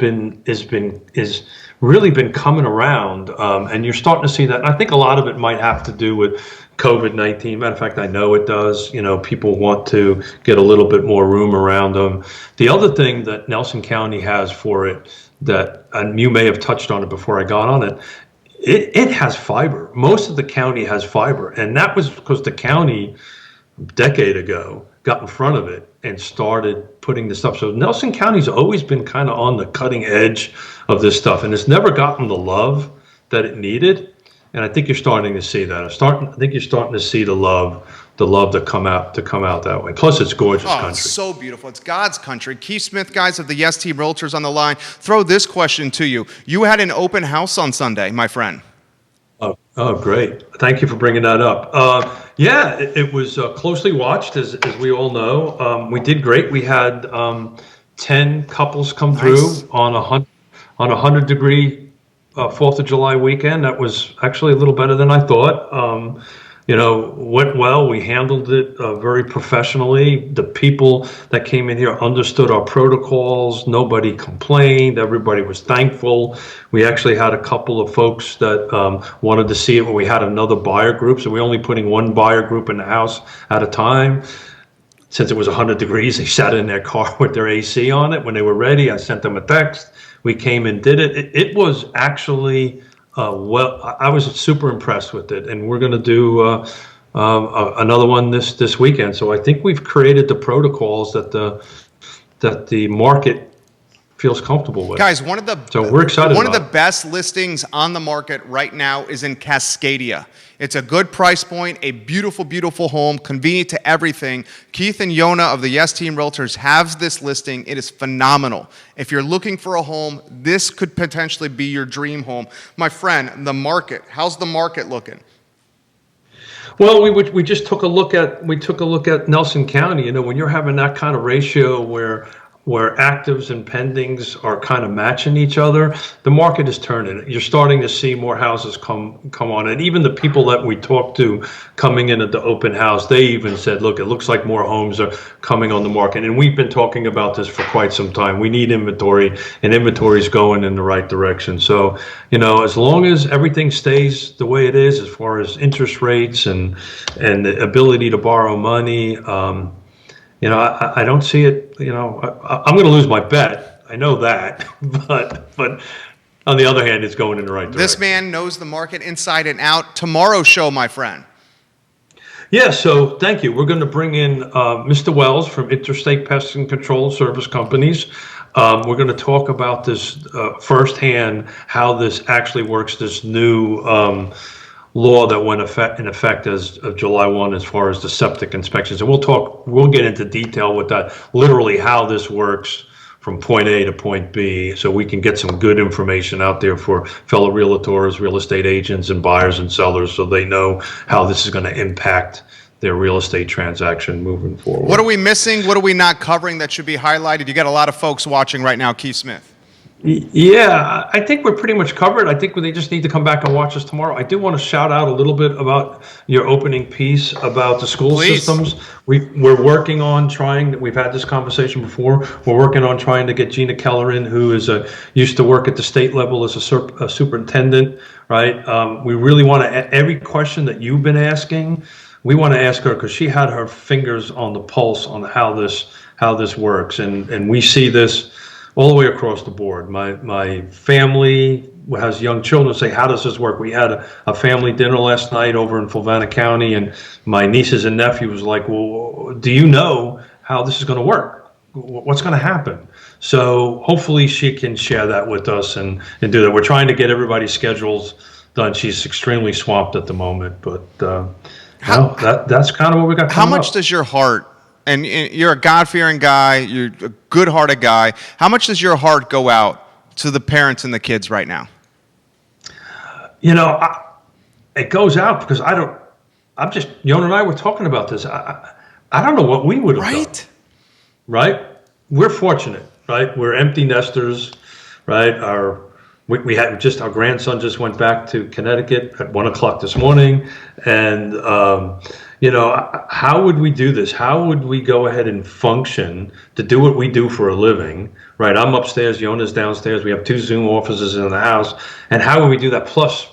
Speaker 3: really been coming around, and you're starting to see that. And I think a lot of it might have to do with COVID-19. Matter of fact, I know it does. You know, people want to get a little bit more room around them. The other thing that Nelson County has for it, and you may have touched on it before I got on it, it has fiber. Most of the county has fiber, and that was because the county a decade ago got in front of it and started putting this stuff. So Nelson County's always been kind of on the cutting edge of this stuff, and it's never gotten the love that it needed. And I think you're starting to see that. I think you're starting to see the love to come out that way. Plus, it's gorgeous country.
Speaker 1: It's so beautiful. It's God's country. Keith Smith, guys of the Yes Team Realtors on the line. Throw this question to you. You had an open house on Sunday, my friend.
Speaker 3: Oh, great. Thank you for bringing that up. Yeah, it was closely watched, as we all know. We did great. We had 10 couples come through on a 100-degree 4th of July weekend. That was actually a little better than I thought. Went well. We handled it very professionally. The people that came in here understood our protocols. Nobody complained. Everybody was thankful. We actually had a couple of folks that wanted to see it when we had another buyer group. So we're only putting one buyer group in the house at a time. Since it was 100 degrees, they sat in their car with their AC on it. When they were ready, I sent them a text. We came and did it. It was actually... I was super impressed with it, and we're going to do another one this weekend. So I think we've created the protocols that the market feels comfortable with.
Speaker 1: Guys,
Speaker 3: so we're excited.
Speaker 1: One of the best listings on the market right now is in Cascadia. It's a good price point, a beautiful, beautiful home, convenient to everything. Keith and Yona of the Yes Team Realtors have this listing. It is phenomenal. If you're looking for a home, this could potentially be your dream home. My friend, the market, how's the market looking?
Speaker 3: Well, we just took a look at Nelson County. You know, when you're having that kind of ratio where actives and pendings are kind of matching each other, the market is turning. You're starting to see more houses come on. And even the people that we talked to coming in at the open house, they even said, look, it looks like more homes are coming on the market. And we've been talking about this for quite some time. We need inventory, and inventory is going in the right direction. So, as long as everything stays the way it is as far as interest rates and the ability to borrow money, I don't see it. I'm going to lose my bet. I know that, but on the other hand, it's going in the right direction.
Speaker 1: This man knows the market inside and out. Tomorrow's show, my friend.
Speaker 3: Yeah, so thank you. We're going to bring in Mr. Wells from Interstate Pest and Control Service Companies. We're going to talk about this firsthand, how this actually works, this new law that went in effect as of July 1 as far as the septic inspections. And we'll get into detail with that, literally how this works from point A to point B, so we can get some good information out there for fellow realtors, real estate agents, and buyers and sellers, so they know how this is going to impact their real estate transaction moving forward.
Speaker 1: What are we missing? What are we not covering that should be highlighted? You got a lot of folks watching right now, Keith Smith.
Speaker 3: Yeah, I think we're pretty much covered. I think they just need to come back and watch us tomorrow. I do want to shout out a little bit about your opening piece about the school systems. We're working on trying, we've had this conversation before, we're working on trying to get Gina Keller in, who is used to work at the state level as a superintendent, right? We really want to, every question that you've been asking, we want to ask her, because she had her fingers on the pulse on how this works, and we see this all the way across the board. My family has young children say, how does this work? We had a family dinner last night over in Fulvana County, and my nieces and nephew was like, well, do you know how this is going to work? What's going to happen? So hopefully she can share that with us and do that. We're trying to get everybody's schedules done. She's extremely swamped at the moment, but that's kind of what we got coming
Speaker 1: How much
Speaker 3: up.
Speaker 1: does your heart, and you're a God-fearing guy, you're a good-hearted guy, how much does your heart go out to the parents and the kids right now?
Speaker 3: You know, it goes out because Yona and I were talking about this. I don't know what we would have done. Right? We're fortunate, right? We're empty nesters, right? We had just, our grandson just went back to Connecticut at 1:00 this morning. And, you know, how would we do this? How would we go ahead and function to do what we do for a living, right? I'm upstairs, Yona's downstairs. We have 2 Zoom offices in the house. And how would we do that? Plus,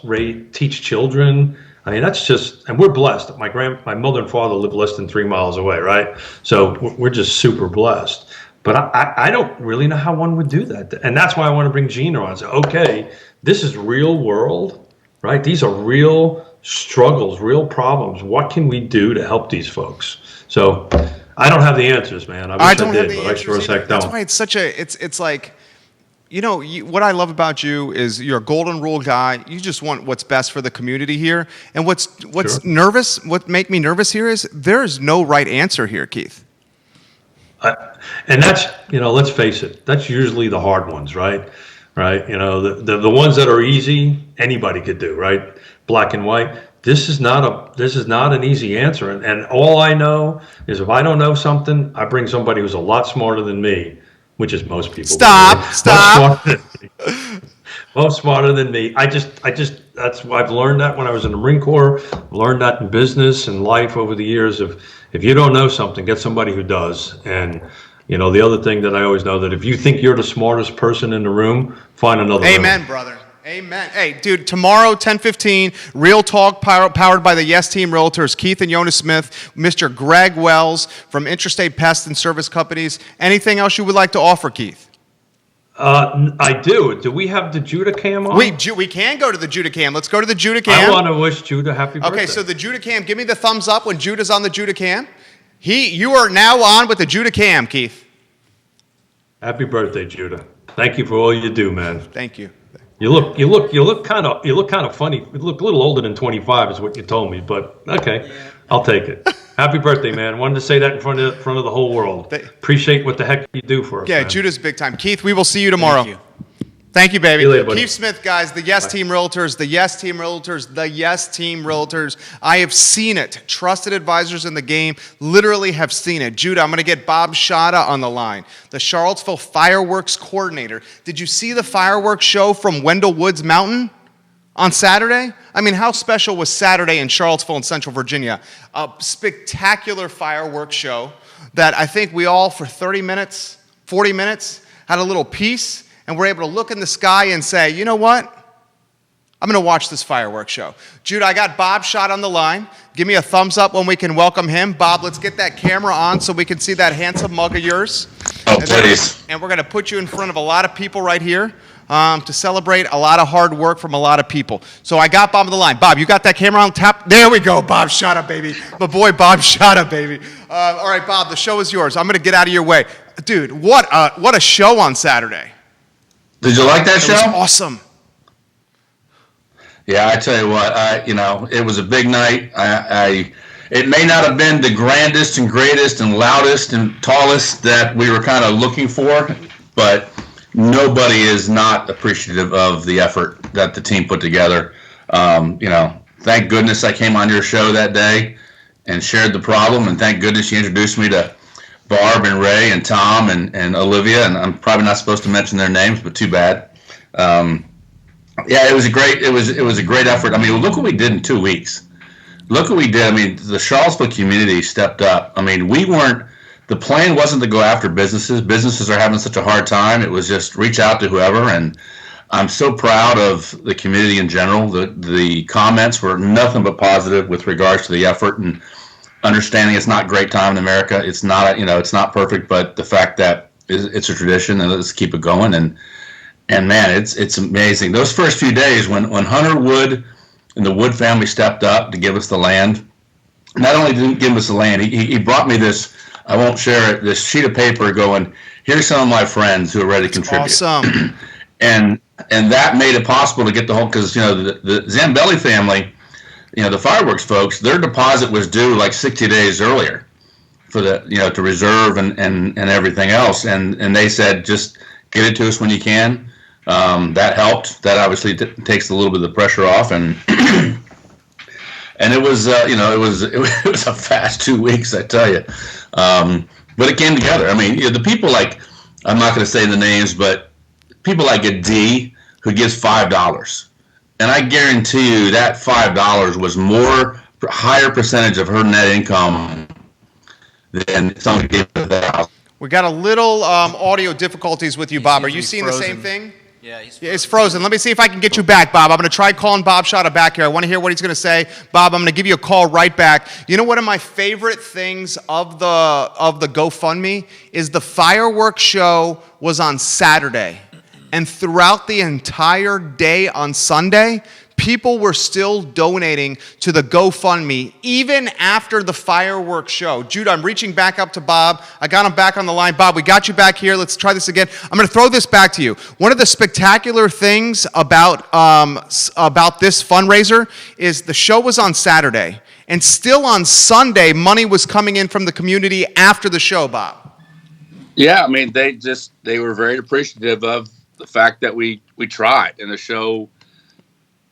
Speaker 3: teach children. I mean, that's just, and we're blessed. My mother and father live less than 3 miles away, right? So we're just super blessed. But I don't really know how one would do that. And that's why I want to bring Gina on and say, okay, this is real world, right? These are real struggles, real problems. What can we do to help these folks? So I don't have the answers, man. I wish I did, but I sure as heck don't.
Speaker 1: That's why it's such a, it's like, you know, what I love about you is you're a golden rule guy. You just want what's best for the community here. And what's sure. What make me nervous here is there's no right answer here, Keith.
Speaker 3: And that's, you know, let's face it, that's usually the hard ones, right? Right? You know, the ones that are easy, anybody could do, right? Black and white. This is not an easy answer. And all I know is if I don't know something, I bring somebody who's a lot smarter than me, which is most people.
Speaker 1: Stop.
Speaker 3: Most smarter than me. I just, that's why I've learned that when I was in the Marine Corps, learned that in business and life over the years. If you don't know something, get somebody who does. And, you know, the other thing that I always know, that if you think you're the smartest person in the room, find another
Speaker 1: Amen,
Speaker 3: room.
Speaker 1: brother. Amen. Hey, dude, tomorrow, 10:15, Real Talk powered by the Yes Team Realtors, Keith and Yona Smith, Mr. Greg Wells from Interstate Pest and Service Companies. Anything else you would like to offer, Keith?
Speaker 3: I do. Do we have the Judah Cam on?
Speaker 1: We can go to the Judah Cam. Let's go to the Judah Cam.
Speaker 3: I want to wish Judah happy birthday.
Speaker 1: Okay, so the Judah Cam, give me the thumbs up when Judah's on the Judah Cam. You are now on with the Judah Cam, Keith.
Speaker 3: Happy birthday, Judah. Thank you for all you do, man.
Speaker 1: Thank you.
Speaker 3: You look kind of funny. You look a little older than 25 is what you told me, but okay, yeah. I'll take it. Happy birthday, man. Wanted to say that in front of the whole world. Appreciate what the heck you do for us.
Speaker 1: Yeah, man. Judah's big time. Keith, we will see you tomorrow. Thank you, baby.
Speaker 3: See you later, buddy.
Speaker 1: Keith Smith, guys, the Yes Team Realtors, the Yes Team Realtors, the Yes Team Realtors. I have seen it. Trusted advisors in the game literally have seen it. Judah, I'm going to get Bob Schotta on the line, the Charlottesville fireworks coordinator. Did you see the fireworks show from Wendell Woods Mountain on Saturday? I mean, how special was Saturday in Charlottesville and Central Virginia? A spectacular fireworks show that I think we all, for 30 minutes, 40 minutes, had a little piece. And we're able to look in the sky and say, you know what? I'm going to watch this fireworks show. Judah, I got Bob Schotta on the line. Give me a thumbs up when we can welcome him. Bob, let's get that camera on so we can see that handsome mug of yours.
Speaker 4: Oh, please.
Speaker 1: And we're going to put you in front of a lot of people right here to celebrate a lot of hard work from a lot of people. So I got Bob on the line. Bob, you got that camera on tap? There we go, Bob Schotta, baby. My boy, Bob Schotta, baby. All right, Bob, the show is yours. I'm going to get out of your way. Dude, what a show on Saturday.
Speaker 4: Did you like that show?
Speaker 1: It was awesome.
Speaker 4: Yeah, I tell you what, it was a big night. It may not have been the grandest and greatest and loudest and tallest that we were kind of looking for, but nobody is not appreciative of the effort that the team put together. Thank goodness I came on your show that day, and shared the problem. And thank goodness she introduced me to Barb and Ray and Tom and Olivia. And I'm probably not supposed to mention their names, but too bad. Yeah, it was a great effort. I mean, look what we did in 2 weeks. Look what we did. I mean, the Charlottesville community stepped up. I mean, the plan wasn't to go after businesses. Businesses are having such a hard time. It was just reach out to whoever. And I'm so proud of the community in general. The comments were nothing but positive with regards to the effort and understanding it's not great time in America. It's not, it's not perfect, but the fact that it's a tradition and let's keep it going. And man, it's amazing. Those first few days when Hunter Wood and the Wood family stepped up to give us the land, not only did he give us the land, he brought me this, I won't share it, this sheet of paper going, here's some of my friends who are ready to contribute.
Speaker 1: Awesome.
Speaker 4: and that made it possible to get the whole, because, the Zambelli family, the fireworks folks, their deposit was due like 60 days earlier for to reserve and everything else. And they said, just get it to us when you can. That helped. That obviously takes a little bit of the pressure off, and and it was it was a fast 2 weeks, I tell you. But it came together. I mean, the people like, I'm not going to say the names, but people like a D who gives $5, and I guarantee you that $5 was higher percentage of her net income than somebody gave $1,000.
Speaker 1: We got a little audio difficulties with you, Bob. Are you seeing the same thing?
Speaker 5: Yeah, he's
Speaker 1: frozen. It's frozen. Let me see if I can get you back, Bob. I'm going to try calling Bob Schotta back here. I want to hear what he's going to say. Bob, I'm going to give you a call right back. You know, one of my favorite things of the GoFundMe is the fireworks show was on Saturday. And throughout the entire day on Sunday, people were still donating to the GoFundMe, even after the fireworks show. Judah, I'm reaching back up to Bob. I got him back on the line. Bob, we got you back here. Let's try this again. I'm going to throw this back to you. One of the spectacular things about this fundraiser is the show was on Saturday, and still on Sunday, money was coming in from the community after the show, Bob.
Speaker 6: Yeah, I mean, they were very appreciative of the fact that we tried, and the show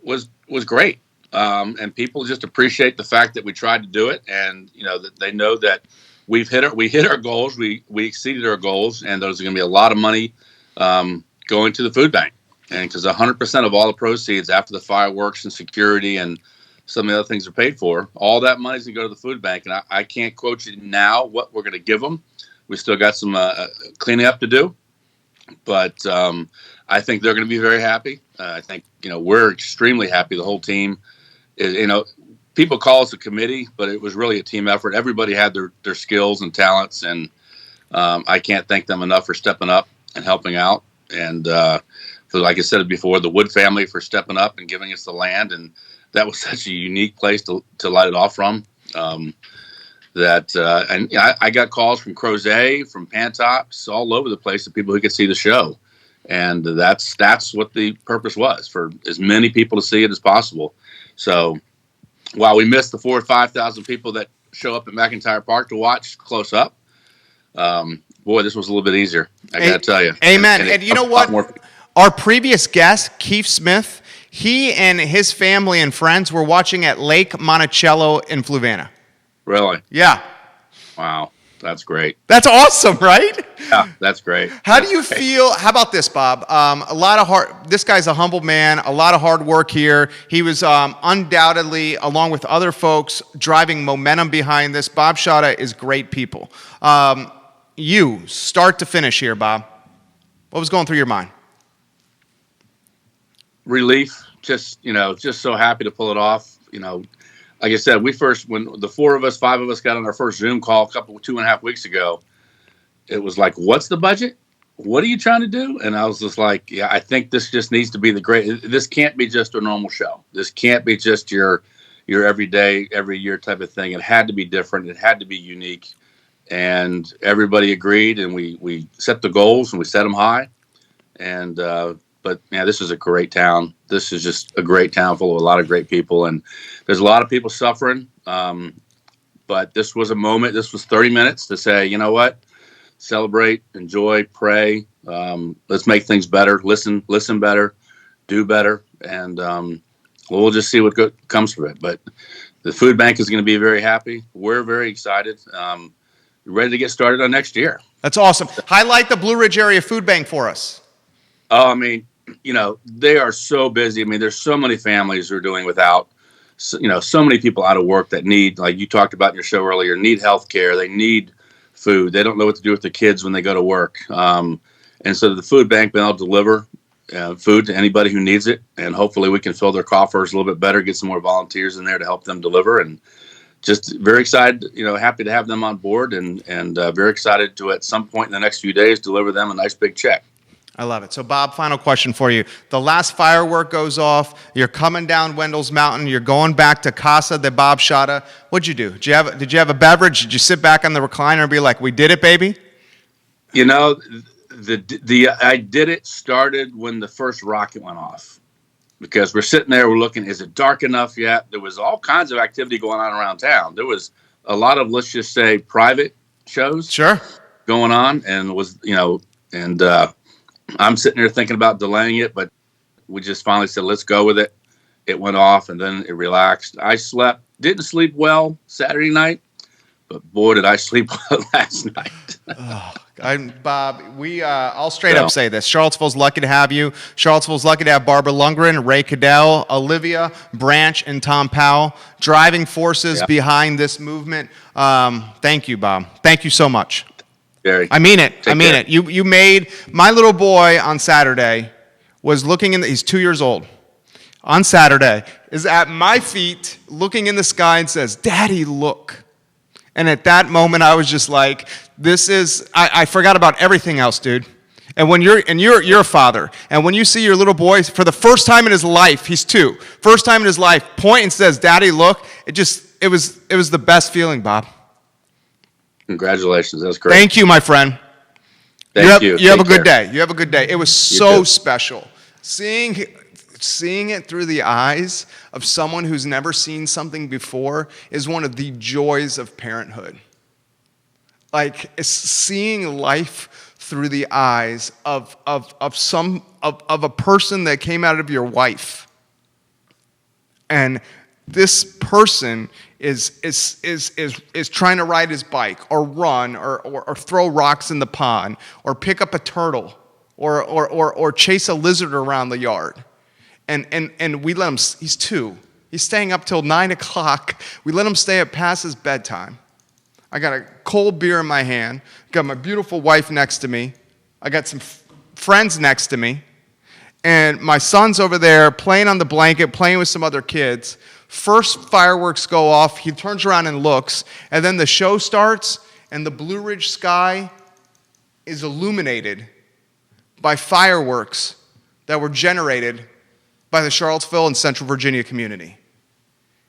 Speaker 6: was great, and people just appreciate the fact that we tried to do it, and that they know that we hit our goals, we exceeded our goals, and there's going to be a lot of money going to the food bank, and because 100% of all the proceeds after the fireworks and security and some of the other things are paid for, all that money is going to go to the food bank, and I can't quote you now what we're going to give them. We still got some cleaning up to do, but I think they're going to be very happy. I think, we're extremely happy. The whole team is, people call us a committee, but it was really a team effort. Everybody had their skills and talents, and I can't thank them enough for stepping up and helping out. And for, like I said before, the Wood family for stepping up and giving us the land. And that was such a unique place to light it off from. I got calls from Crozet, from Pantops, all over the place of people who could see the show. And that's what the purpose was, for as many people to see it as possible. So while we missed the 4,000 or 5,000 people that show up at McIntyre Park to watch close up, boy, this was a little bit easier. I got to tell you.
Speaker 1: Amen. And you know what? Our previous guest, Keith Smith, he and his family and friends were watching at Lake Monticello in Fluvanna. Really? Yeah.
Speaker 6: Wow. That's great.
Speaker 1: That's awesome, right?
Speaker 6: Yeah, that's great.
Speaker 1: How do you feel? How about this, Bob? This guy's a humble man, a lot of hard work here. He was undoubtedly, along with other folks, driving momentum behind this. Bob Schotta is great people. You, start to finish here, Bob. What was going through your mind?
Speaker 6: Relief. Just so happy to pull it off. Like I said, when the 5 of us got on our first Zoom call 2.5 weeks ago, it was like, what's the budget? What are you trying to do? And I was just like, yeah, I think this just needs to be this can't be just a normal show. This can't be just your everyday, every year type of thing. It had to be different. It had to be unique. And everybody agreed, and we set the goals and we set them high. And, but yeah, this is a great town. This is just a great town full of a lot of great people. And there's a lot of people suffering. But this was a moment. This was 30 minutes to say, you know what? Celebrate, enjoy, pray. Let's make things better. Listen better, do better. And we'll just see what comes from it. But the food bank is going to be very happy. We're very excited. Ready to get started on next year.
Speaker 1: That's awesome. Highlight the Blue Ridge Area Food Bank for us.
Speaker 6: Oh, I mean, they are so busy. I mean, there's so many families who are doing without, so many people out of work that need, like you talked about in your show earlier, need health care. They need food. They don't know what to do with their kids when they go to work. And so the food bank will deliver food to anybody who needs it. And hopefully we can fill their coffers a little bit better, get some more volunteers in there to help them deliver. And just very excited, happy to have them on board and very excited to, at some point in the next few days, deliver them a nice big check.
Speaker 1: I love it. So, Bob, final question for you. The last firework goes off. You're coming down Wendell's Mountain. You're going back to Casa de Bob Schotta. What'd you do? Did you have a beverage? Did you sit back on the recliner and be like, "We did it, baby"?
Speaker 6: I did it started when the first rocket went off, because we're sitting there, we're looking, is it dark enough yet? There was all kinds of activity going on around town. There was a lot of, let's just say, private shows going on, and I'm sitting there thinking about delaying it, but we just finally said, let's go with it. It went off, and then it relaxed. I didn't sleep well Saturday night, but boy, did I sleep well last night.
Speaker 1: Bob, I'll straight up say this. Charlottesville's lucky to have you. Charlottesville's lucky to have Barbara Lundgren, Ray Cadell, Olivia Branch, and Tom Powell, driving forces behind this movement. Thank you, Bob. Thank you so much.
Speaker 6: Jerry,
Speaker 1: I mean it. You made my little boy on Saturday was looking he's 2 years old. On Saturday is at my feet looking in the sky and says, "Daddy, look." And at that moment I was just like, I forgot about everything else, dude. And when you're a father, and when you see your little boy for the first time in his life, he's 2, first time in his life, point and says, "Daddy, look," it was the best feeling, Bob.
Speaker 6: Congratulations. That's great.
Speaker 1: Thank you, my friend.
Speaker 6: Thank you.
Speaker 1: You have a good day. You have a good day. It was so special. Seeing it through the eyes of someone who's never seen something before is one of the joys of parenthood. Like, it's seeing life through the eyes of a person that came out of your wife. And this person is trying to ride his bike or run or throw rocks in the pond or pick up a turtle or chase a lizard around the yard. And we let him, he's 2. He's staying up till 9 o'clock. We let him stay up past his bedtime. I got a cold beer in my hand. Got my beautiful wife next to me. I got some friends next to me. And my son's over there playing on the blanket, playing with some other kids. First fireworks go off. He turns around and looks. And then the show starts, and the Blue Ridge sky is illuminated by fireworks that were generated by the Charlottesville and Central Virginia community.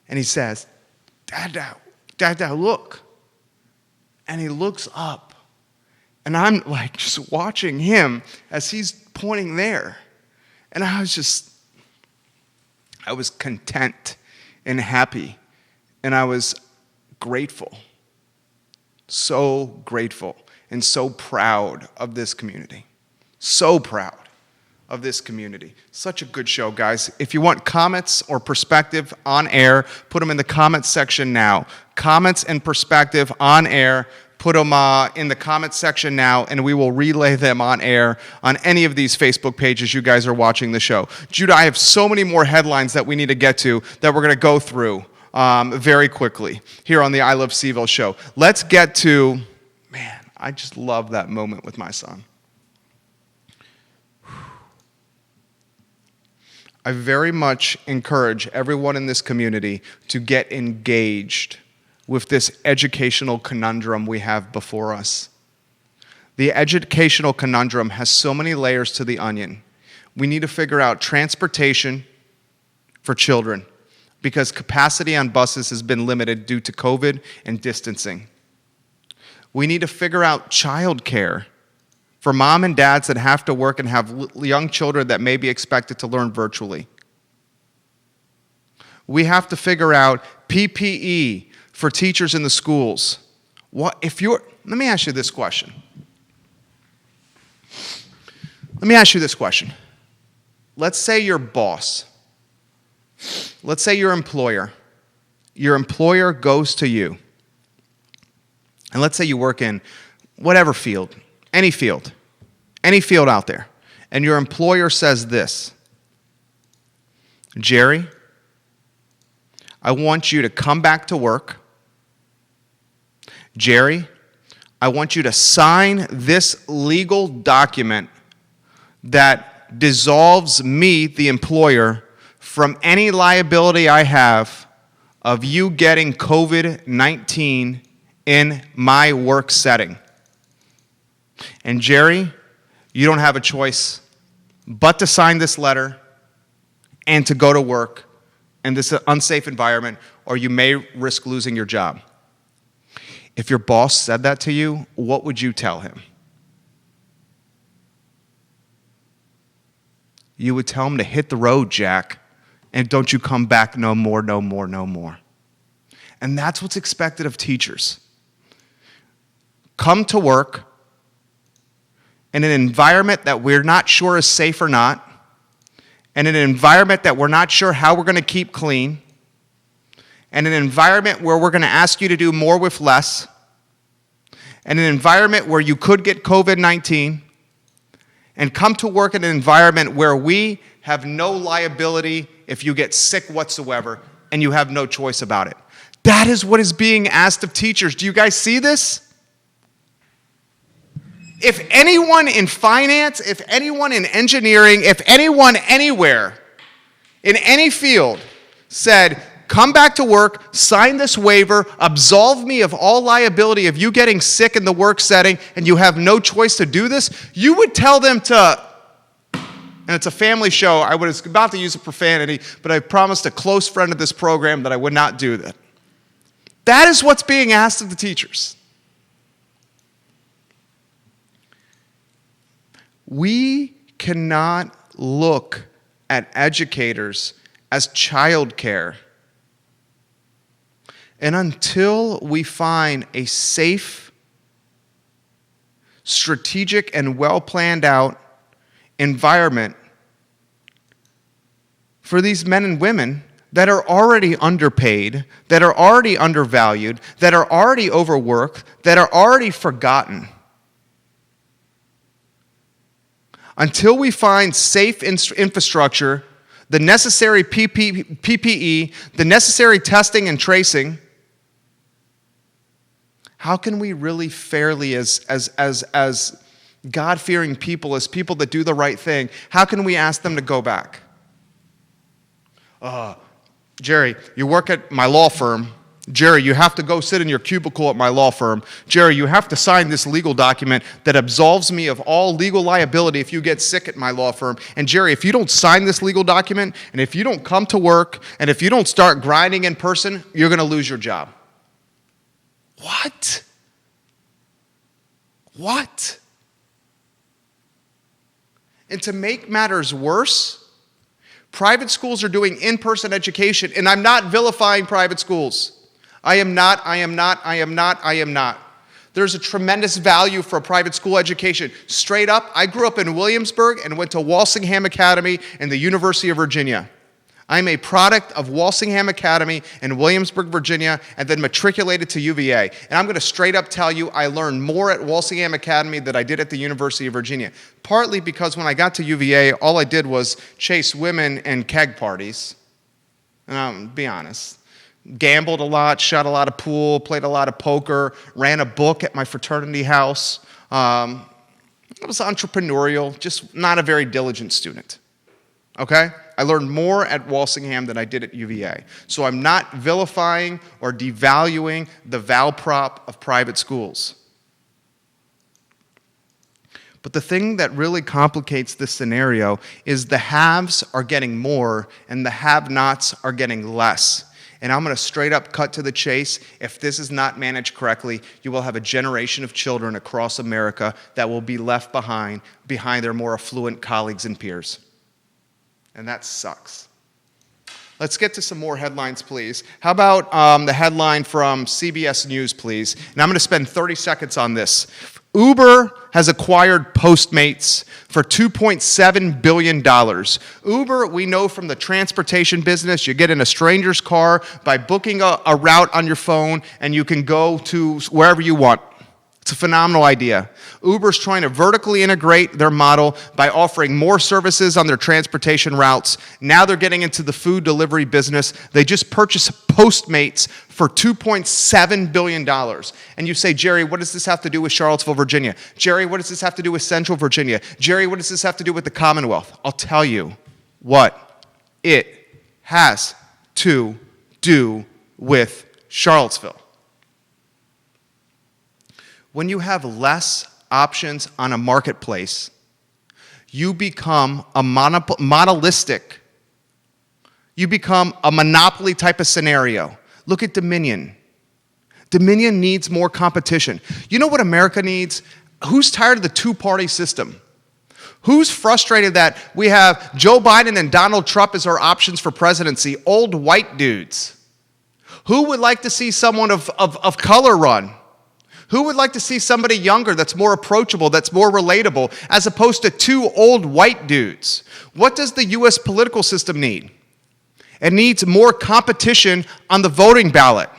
Speaker 1: And he says, Dad, look. And he looks up. And I'm like just watching him as he's pointing there. And I was content and happy. And I was grateful. So grateful and so proud of this community. So proud of this community. Such a good show, guys. If you want comments or perspective on air, put them in the comments section now. Comments and perspective on air, put them in the comments section now, and we will relay them on air on any of these Facebook pages you guys are watching the show. Judah, I have so many more headlines that we need to get to that we're going to go through very quickly here on the I Love CVille show. Let's get to, man, I just love that moment with my son. I very much encourage everyone in this community to get engaged with this educational conundrum we have before us. The educational conundrum has so many layers to the onion. We need to figure out transportation for children because capacity on buses has been limited due to COVID and distancing. We need to figure out childcare for mom and dads that have to work and have young children that may be expected to learn virtually. We have to figure out PPE for teachers in the schools. Let me ask you this question. Let's say your boss, let's say your employer your employer goes to you, and let's say you work in whatever field, any field out there, and your employer says this, Jerry, I want you to come back to work. Jerry, I want you to sign this legal document that dissolves me, the employer, from any liability I have of you getting COVID-19 in my work setting. And Jerry, you don't have a choice but to sign this letter and to go to work in this unsafe environment, or you may risk losing your job. If your boss said that to you, what would you tell him? You would tell him to hit the road, Jack, and don't you come back no more, no more, no more. And that's what's expected of teachers. Come to work in an environment that we're not sure is safe or not, and an environment that we're not sure how we're going to keep clean, and an environment where we're going to ask you to do more with less, and an environment where you could get COVID-19, and come to work in an environment where we have no liability if you get sick whatsoever, and you have no choice about it. That is what is being asked of teachers. Do you guys see this? If anyone in finance, if anyone in engineering, if anyone anywhere, in any field, said, come back to work, sign this waiver, absolve me of all liability of you getting sick in the work setting, and you have no choice to do this, you would tell them to, and it's a family show, I was about to use a profanity, but I promised a close friend of this program that I would not do that. That is what's being asked of the teachers. We cannot look at educators as childcare. And until we find a safe, strategic, and well-planned out environment for these men and women that are already underpaid, that are already undervalued, that are already overworked, that are already forgotten, until we find safe infrastructure, the necessary PPE, the necessary testing and tracing, how can we really fairly, as God-fearing people, as people that do the right thing, how can we ask them to go back? Jerry, you work at my law firm. Jerry, you have to go sit in your cubicle at my law firm. Jerry, you have to sign this legal document that absolves me of all legal liability if you get sick at my law firm. And Jerry, if you don't sign this legal document, and if you don't come to work, and if you don't start grinding in person, you're going to lose your job. What? What? And to make matters worse, private schools are doing in-person education, and I'm not vilifying private schools. I am not. There's a tremendous value for a private school education. Straight up, I grew up in Williamsburg and went to Walsingham Academy and the University of Virginia. I'm a product of Walsingham Academy in Williamsburg, Virginia, and then matriculated to UVA. And I'm going to straight up tell you I learned more at Walsingham Academy than I did at the University of Virginia. Partly because when I got to UVA, all I did was chase women and keg parties. And I'll be honest. Gambled a lot, shot a lot of pool, played a lot of poker, ran a book at my fraternity house. I was entrepreneurial, just not a very diligent student. Okay? I learned more at Walsingham than I did at UVA. So I'm not vilifying or devaluing the Valprop of private schools. But the thing that really complicates this scenario is the haves are getting more and the have-nots are getting less. And I'm going to straight up cut to the chase. If this is not managed correctly, you will have a generation of children across America that will be left behind their more affluent colleagues and peers. And that sucks. Let's get to some more headlines, please. How about the headline from CBS News, please? And I'm going to spend 30 seconds on this. Uber has acquired Postmates for $2.7 billion. Uber, we know from the transportation business, you get in a stranger's car by booking a route on your phone, and you can go to wherever you want. It's a phenomenal idea. Uber's trying to vertically integrate their model by offering more services on their transportation routes. Now they're getting into the food delivery business. They just purchased Postmates for $2.7 billion. And you say, Jerry, what does this have to do with Charlottesville, Virginia? Jerry, what does this have to do with Central Virginia? Jerry, what does this have to do with the Commonwealth? I'll tell you what it has to do with Charlottesville. When you have less options on a marketplace, you become a monolistic. You become a monopoly type of scenario. Look at Dominion. Dominion needs more competition. You know what America needs? Who's tired of the two-party system? Who's frustrated that we have Joe Biden and Donald Trump as our options for presidency? Old white dudes. Who would like to see someone of color run? Who would like to see somebody younger that's more approachable, that's more relatable, as opposed to two old white dudes? What does the U.S. political system need? It needs more competition on the voting ballot.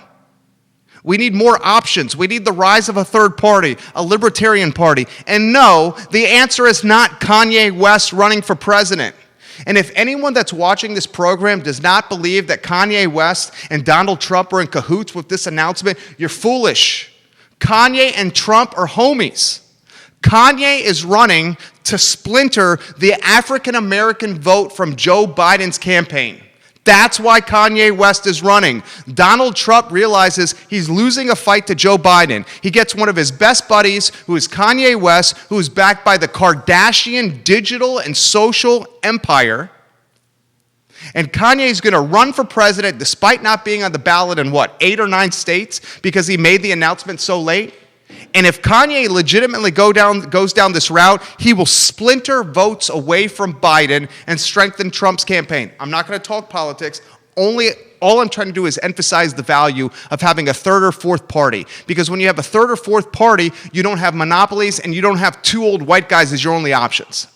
Speaker 1: We need more options. We need the rise of a third party, a libertarian party. And no, the answer is not Kanye West running for president. And if anyone that's watching this program does not believe that Kanye West and Donald Trump are in cahoots with this announcement, you're foolish. Kanye and Trump are homies. Kanye is running to splinter the African American vote from Joe Biden's campaign. That's why Kanye West is running. Donald Trump realizes he's losing a fight to Joe Biden. He gets one of his best buddies, who is Kanye West, who is backed by the Kardashian digital and social empire. And Kanye is going to run for president despite not being on the ballot in, 8 or 9 states because he made the announcement so late? And if Kanye legitimately goes down this route, he will splinter votes away from Biden and strengthen Trump's campaign. I'm not going to talk politics. All I'm trying to do is emphasize the value of having a third or fourth party. Because when you have a third or fourth party, you don't have monopolies and you don't have two old white guys as your only options.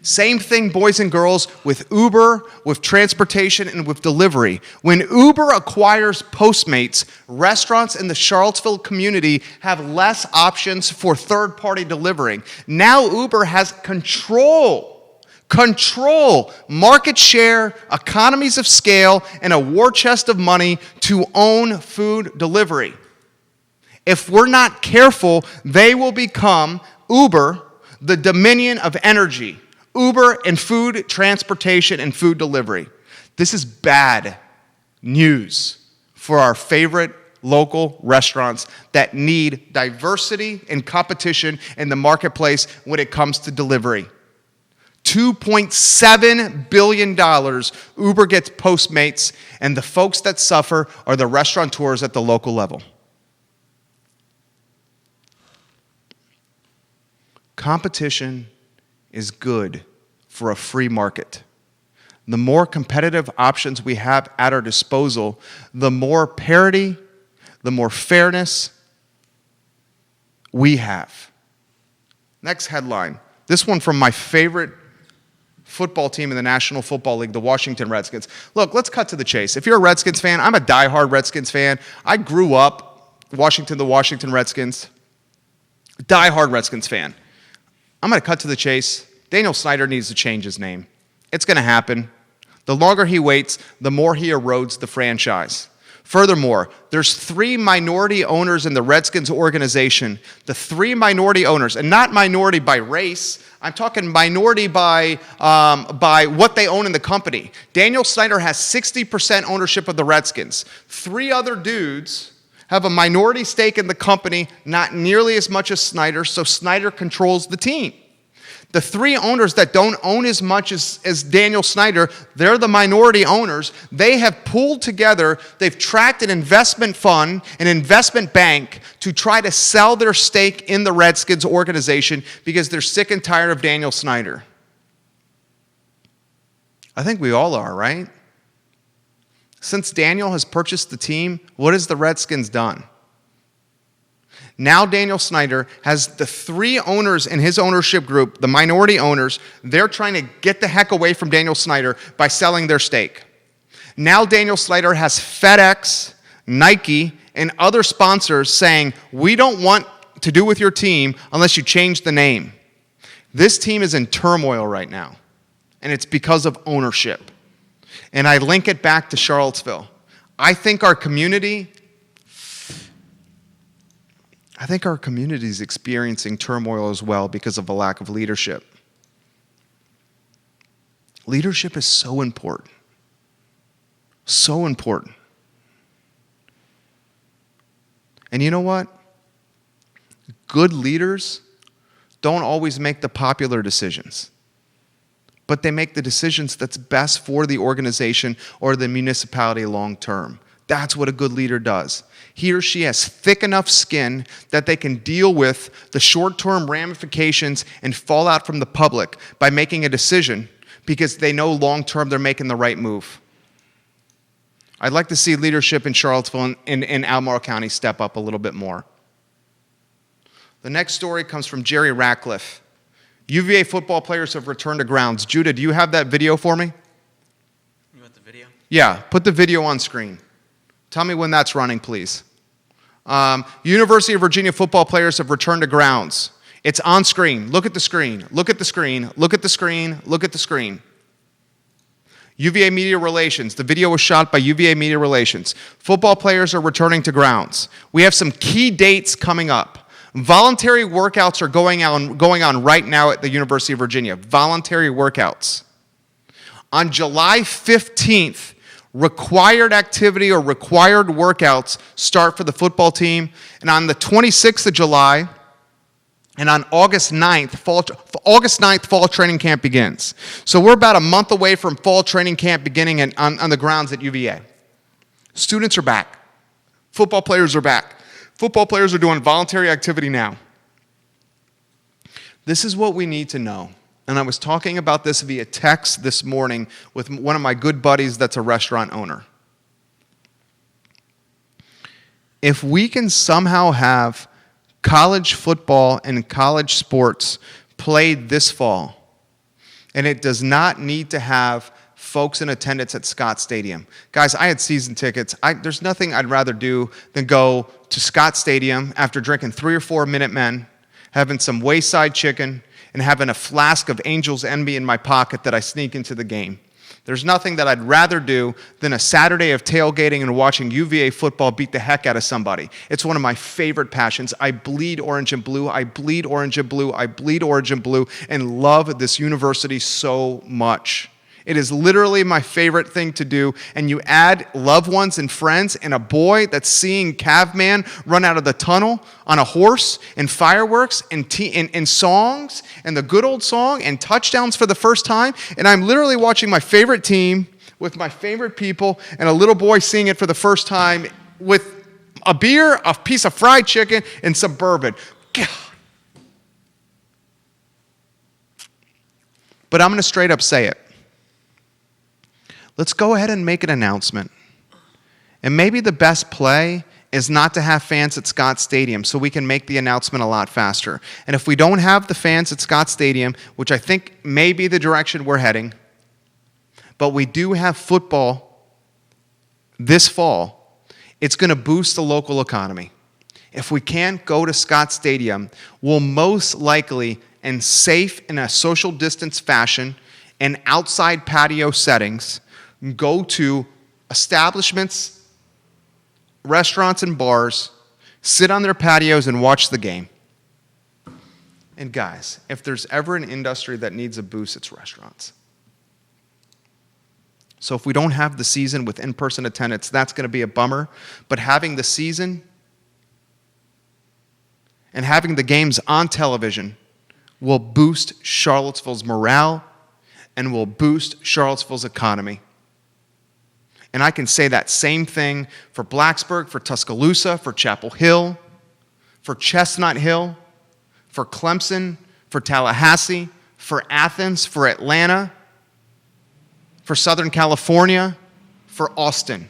Speaker 1: Same thing, boys and girls, with Uber, with transportation, and with delivery. When Uber acquires Postmates, restaurants in the Charlottesville community have less options for third-party delivering. Now Uber has control, market share, economies of scale, and a war chest of money to own food delivery. If we're not careful, they will become Uber, the dominion of energy. Uber and food transportation and food delivery. This is bad news for our favorite local restaurants that need diversity and competition in the marketplace when it comes to delivery. $2.7 billion Uber gets Postmates, and the folks that suffer are the restaurateurs at the local level. Competition is good for a free market. The more competitive options we have at our disposal, the more parity, the more fairness we have. Next headline. This one from my favorite football team in the National Football League, the Washington Redskins. Look, let's cut to the chase. If you're a Redskins fan, I'm a diehard Redskins fan. I grew up the Washington Redskins. Diehard Redskins fan. I'm going to cut to the chase. Daniel Snyder needs to change his name. It's going to happen. The longer he waits, the more he erodes the franchise. Furthermore, there's 3 minority owners in the Redskins organization. The 3 minority owners, and not minority by race. I'm talking minority by what they own in the company. Daniel Snyder has 60% ownership of the Redskins. 3 other dudes have a minority stake in the company, not nearly as much as Snyder, so Snyder controls the team. The 3 owners that don't own as much as Daniel Snyder, they're the minority owners. They have pooled together, they've tracked an investment fund, an investment bank, to try to sell their stake in the Redskins organization because they're sick and tired of Daniel Snyder. I think we all are, right? Since Daniel has purchased the team, what has the Redskins done? Now Daniel Snyder has the 3 owners in his ownership group, the minority owners, they're trying to get the heck away from Daniel Snyder by selling their stake. Now Daniel Snyder has FedEx, Nike, and other sponsors saying, we don't want to do with your team unless you change the name. This team is in turmoil right now, and it's because of ownership. And I link it back to Charlottesville. I think our community is experiencing turmoil as well because of a lack of leadership. Leadership is so important. So important. And you know what? Good leaders don't always make the popular decisions, but they make the decisions that's best for the organization or the municipality long term. That's what a good leader does. He or she has thick enough skin that they can deal with the short-term ramifications and fallout from the public by making a decision because they know long-term they're making the right move. I'd like to see leadership in Charlottesville and Albemarle County step up a little bit more. The next story comes from Jerry Ratcliffe. UVA football players have returned to grounds. Judah, do you have that video for me?
Speaker 5: You want the video?
Speaker 1: Yeah, put the video on screen. Tell me when that's running, please. University of Virginia football players have returned to grounds. It's on screen. Look at the screen. Look at the screen. Look at the screen. Look at the screen. UVA Media Relations. The video was shot by UVA Media Relations. Football players are returning to grounds. We have some key dates coming up. Voluntary workouts are going on right now at the University of Virginia. Voluntary workouts. On July 15th, required activity or required workouts start for the football team. And on the 26th of July and on August 9th, fall training camp begins. So we're about a month away from fall training camp beginning on the grounds at UVA. Students are back. Football players are back. Football players are doing voluntary activity now. This is what we need to know. And I was talking about this via text this morning with one of my good buddies that's a restaurant owner. If we can somehow have college football and college sports played this fall, and it does not need to have folks in attendance at Scott Stadium. Guys, I had season tickets. There's nothing I'd rather do than go to Scott Stadium after drinking 3 or 4 Minutemen, having some Wayside chicken, and having a flask of Angel's Envy in my pocket that I sneak into the game. There's nothing that I'd rather do than a Saturday of tailgating and watching UVA football beat the heck out of somebody. It's one of my favorite passions. I bleed orange and blue. I bleed orange and blue. I bleed orange and blue and love this university so much. It is literally my favorite thing to do. And you add loved ones and friends and a boy that's seeing Caveman run out of the tunnel on a horse and fireworks and songs and the good old song and touchdowns for the first time. And I'm literally watching my favorite team with my favorite people and a little boy seeing it for the first time with a beer, a piece of fried chicken, and some bourbon. God. But I'm going to straight up say it. Let's go ahead and make an announcement. And maybe the best play is not to have fans at Scott Stadium so we can make the announcement a lot faster. And if we don't have the fans at Scott Stadium, which I think may be the direction we're heading, but we do have football this fall, it's going to boost the local economy. If we can't go to Scott Stadium, we'll most likely, and safe in a social distance fashion and outside patio settings, go to establishments, restaurants, and bars, sit on their patios, and watch the game. And guys, if there's ever an industry that needs a boost, it's restaurants. So if we don't have the season with in-person attendance, that's going to be a bummer. But having the season and having the games on television will boost Charlottesville's morale and will boost Charlottesville's economy. And I can say that same thing for Blacksburg, for Tuscaloosa, for Chapel Hill, for Chestnut Hill, for Clemson, for Tallahassee, for Athens, for Atlanta, for Southern California, for Austin.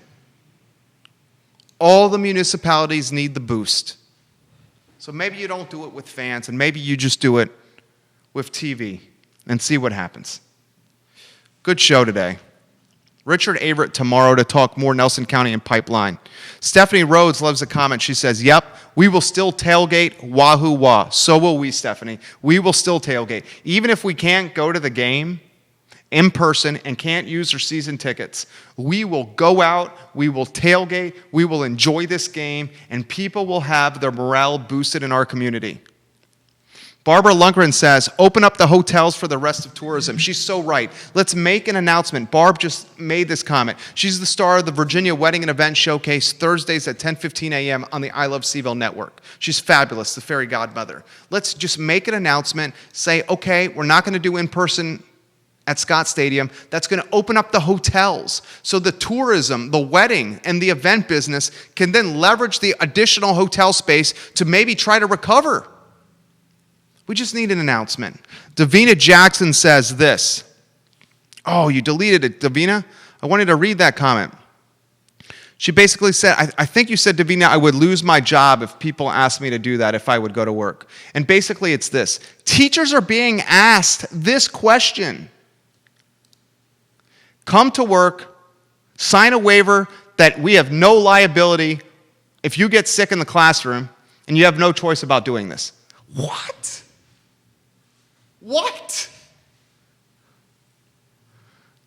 Speaker 1: All the municipalities need the boost. So maybe you don't do it with fans, and maybe you just do it with TV and see what happens. Good show today. Richard Averett tomorrow to talk more Nelson County and Pipeline. Stephanie Rhodes loves a comment. She says, yep, we will still tailgate wahoo wah. So will we, Stephanie. We will still tailgate. Even if we can't go to the game in person and can't use our season tickets, we will go out, we will tailgate, we will enjoy this game, and people will have their morale boosted in our community. Barbara Lundgren says, open up the hotels for the rest of tourism. She's so right. Let's make an announcement. Barb just made this comment. She's the star of the Virginia Wedding and Event Showcase Thursdays at 10:15 a.m. on the I Love CVille Network. She's fabulous, the fairy godmother. Let's just make an announcement, say, okay, we're not going to do in-person at Scott Stadium. That's going to open up the hotels. So the tourism, the wedding, and the event business can then leverage the additional hotel space to maybe try to recover. We just need an announcement. Davina Jackson says this. Oh, you deleted it, Davina? I wanted to read that comment. She basically said, I think you said, Davina, I would lose my job if people asked me to do that if I would go to work. And basically it's this. Teachers are being asked this question. Come to work, sign a waiver that we have no liability if you get sick in the classroom, and you have no choice about doing this. What? What?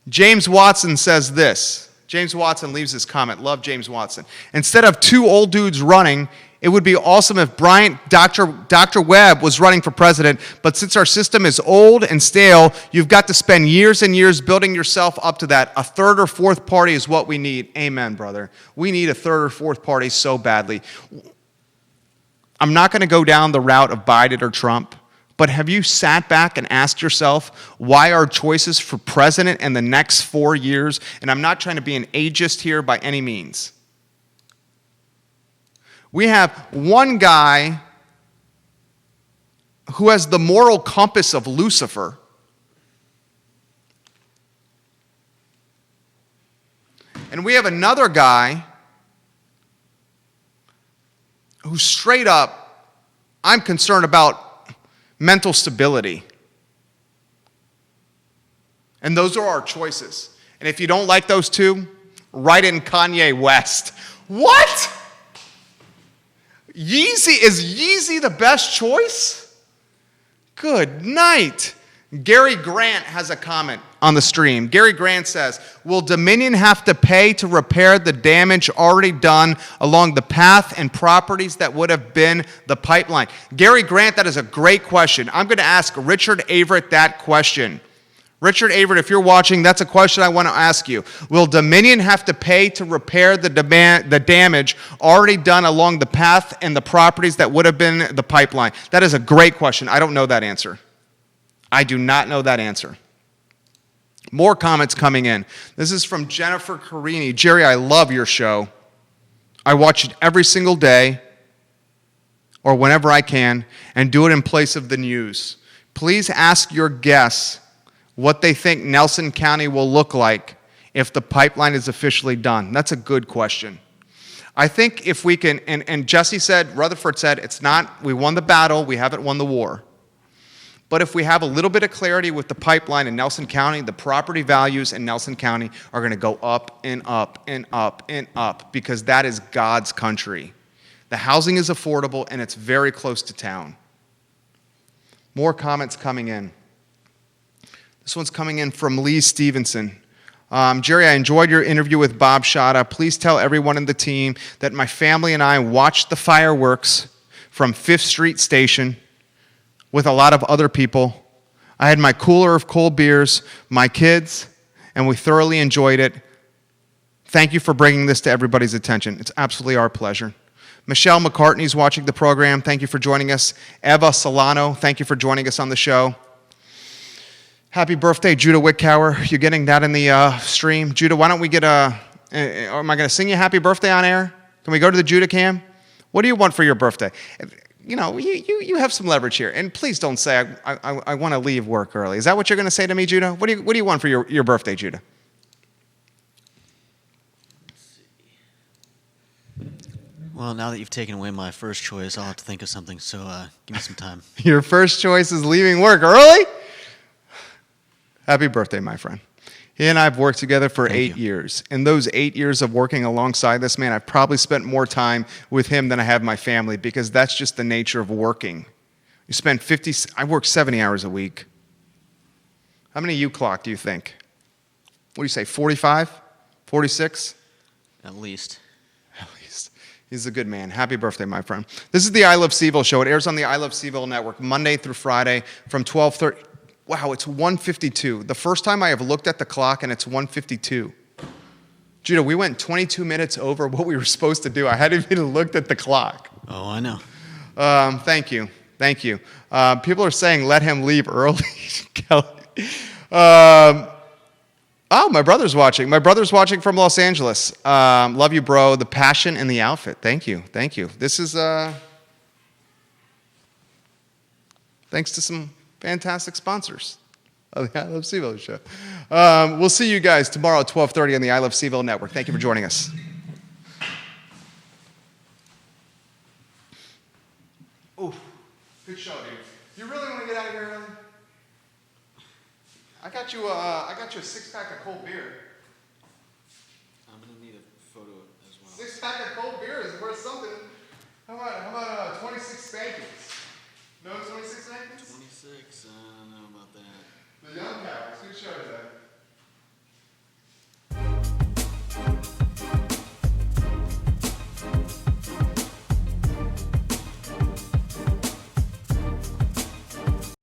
Speaker 1: James Watson says this. James Watson leaves this comment. Love James Watson. Instead of two old dudes running, it would be awesome if Dr. Webb was running for president, but since our system is old and stale, you've got to spend years and years building yourself up to that. A third or fourth party is what we need. Amen, brother. We need a third or fourth party so badly. I'm not going to go down the route of Biden or Trump. But have you sat back and asked yourself why our choices for president in the next 4 years, and I'm not trying to be an ageist here by any means. We have one guy who has the moral compass of Lucifer. And we have another guy who straight up, I'm concerned about mental stability. And those are our choices. And if you don't like those two, write in Kanye West. What? Is Yeezy the best choice? Good night. Gary Grant has a comment on the stream. Gary Grant says, will Dominion have to pay to repair the damage already done along the path and properties that would have been the pipeline? Gary Grant, that is a great question. I'm going to ask Richard Averett that question. Richard Averett, if you're watching, that's a question I want to ask you. Will Dominion have to pay to repair the damage already done along the path and the properties that would have been the pipeline? That is a great question. I don't know that answer. I do not know that answer. More comments coming in. This is from Jennifer Carini. Jerry, I love your show. I watch it every single day or whenever I can and do it in place of the news. Please ask your guests what they think Nelson County will look like if the pipeline is officially done. That's a good question. I think if we can, and Jesse said, Rutherford said, it's not, we won the battle, we haven't won the war. But if we have a little bit of clarity with the pipeline in Nelson County, the property values in Nelson County are going to go up and up and up and up because that is God's country. The housing is affordable and it's very close to town. More comments coming in. This one's coming in from Lee Stevenson. Jerry, I enjoyed your interview with Bob Schotta. Please tell everyone in the team that my family and I watched the fireworks from 5th Street Station with a lot of other people. I had my cooler of cold beers, my kids, and we thoroughly enjoyed it. Thank you for bringing this to everybody's attention. It's absolutely our pleasure. Michelle McCartney's watching the program. Thank you for joining us. Eva Solano, thank you for joining us on the show. Happy birthday, Judah Wickower. You're getting that in the stream. Judah, why don't we get am I going to sing you happy birthday on air? Can we go to the Judah cam? What do you want for your birthday? You know, you have some leverage here. And please don't say, I want to leave work early. Is that what you're going to say to me, Judah? What do you want for your birthday, Judah?
Speaker 5: Well, now that you've taken away my first choice, I'll have to think of something, so give me some time.
Speaker 1: Your first choice is leaving work early? Happy birthday, my friend. He and I have worked together for
Speaker 5: Thank
Speaker 1: 8
Speaker 5: you.
Speaker 1: years. In those 8 years of working alongside this man, I've probably spent more time with him than I have my family because that's just the nature of working. You spend I work 70 hours a week. How many you clock do you think? What do you say, 45? 46?
Speaker 5: At least.
Speaker 1: At least. He's a good man. Happy birthday, my friend. This is the I Love CVille Show. It airs on the I Love CVille Network Monday through Friday from 12:30. Wow, it's 1:52. The first time I have looked at the clock and it's 1:52. Judah, we went 22 minutes over what we were supposed to do. I hadn't even looked at the clock.
Speaker 5: Oh, I know.
Speaker 1: Thank you. Thank you. People are saying let him leave early. Kelly. Oh, my brother's watching. My brother's watching from Los Angeles. Love you, bro. The passion in the outfit. Thank you. Thank you. This is thanks to some fantastic sponsors of the I Love CVille Show. We'll see you guys tomorrow at 12:30 on the I Love CVille Network. Thank you for joining us. Ooh, good show, dude. You really want to get out of here early? I got you a 6-pack of cold beer.
Speaker 5: I'm going to need a photo as well.
Speaker 1: 6-pack of cold beer is worth something. How about 26 spankings? No 26 spankings?
Speaker 5: 26,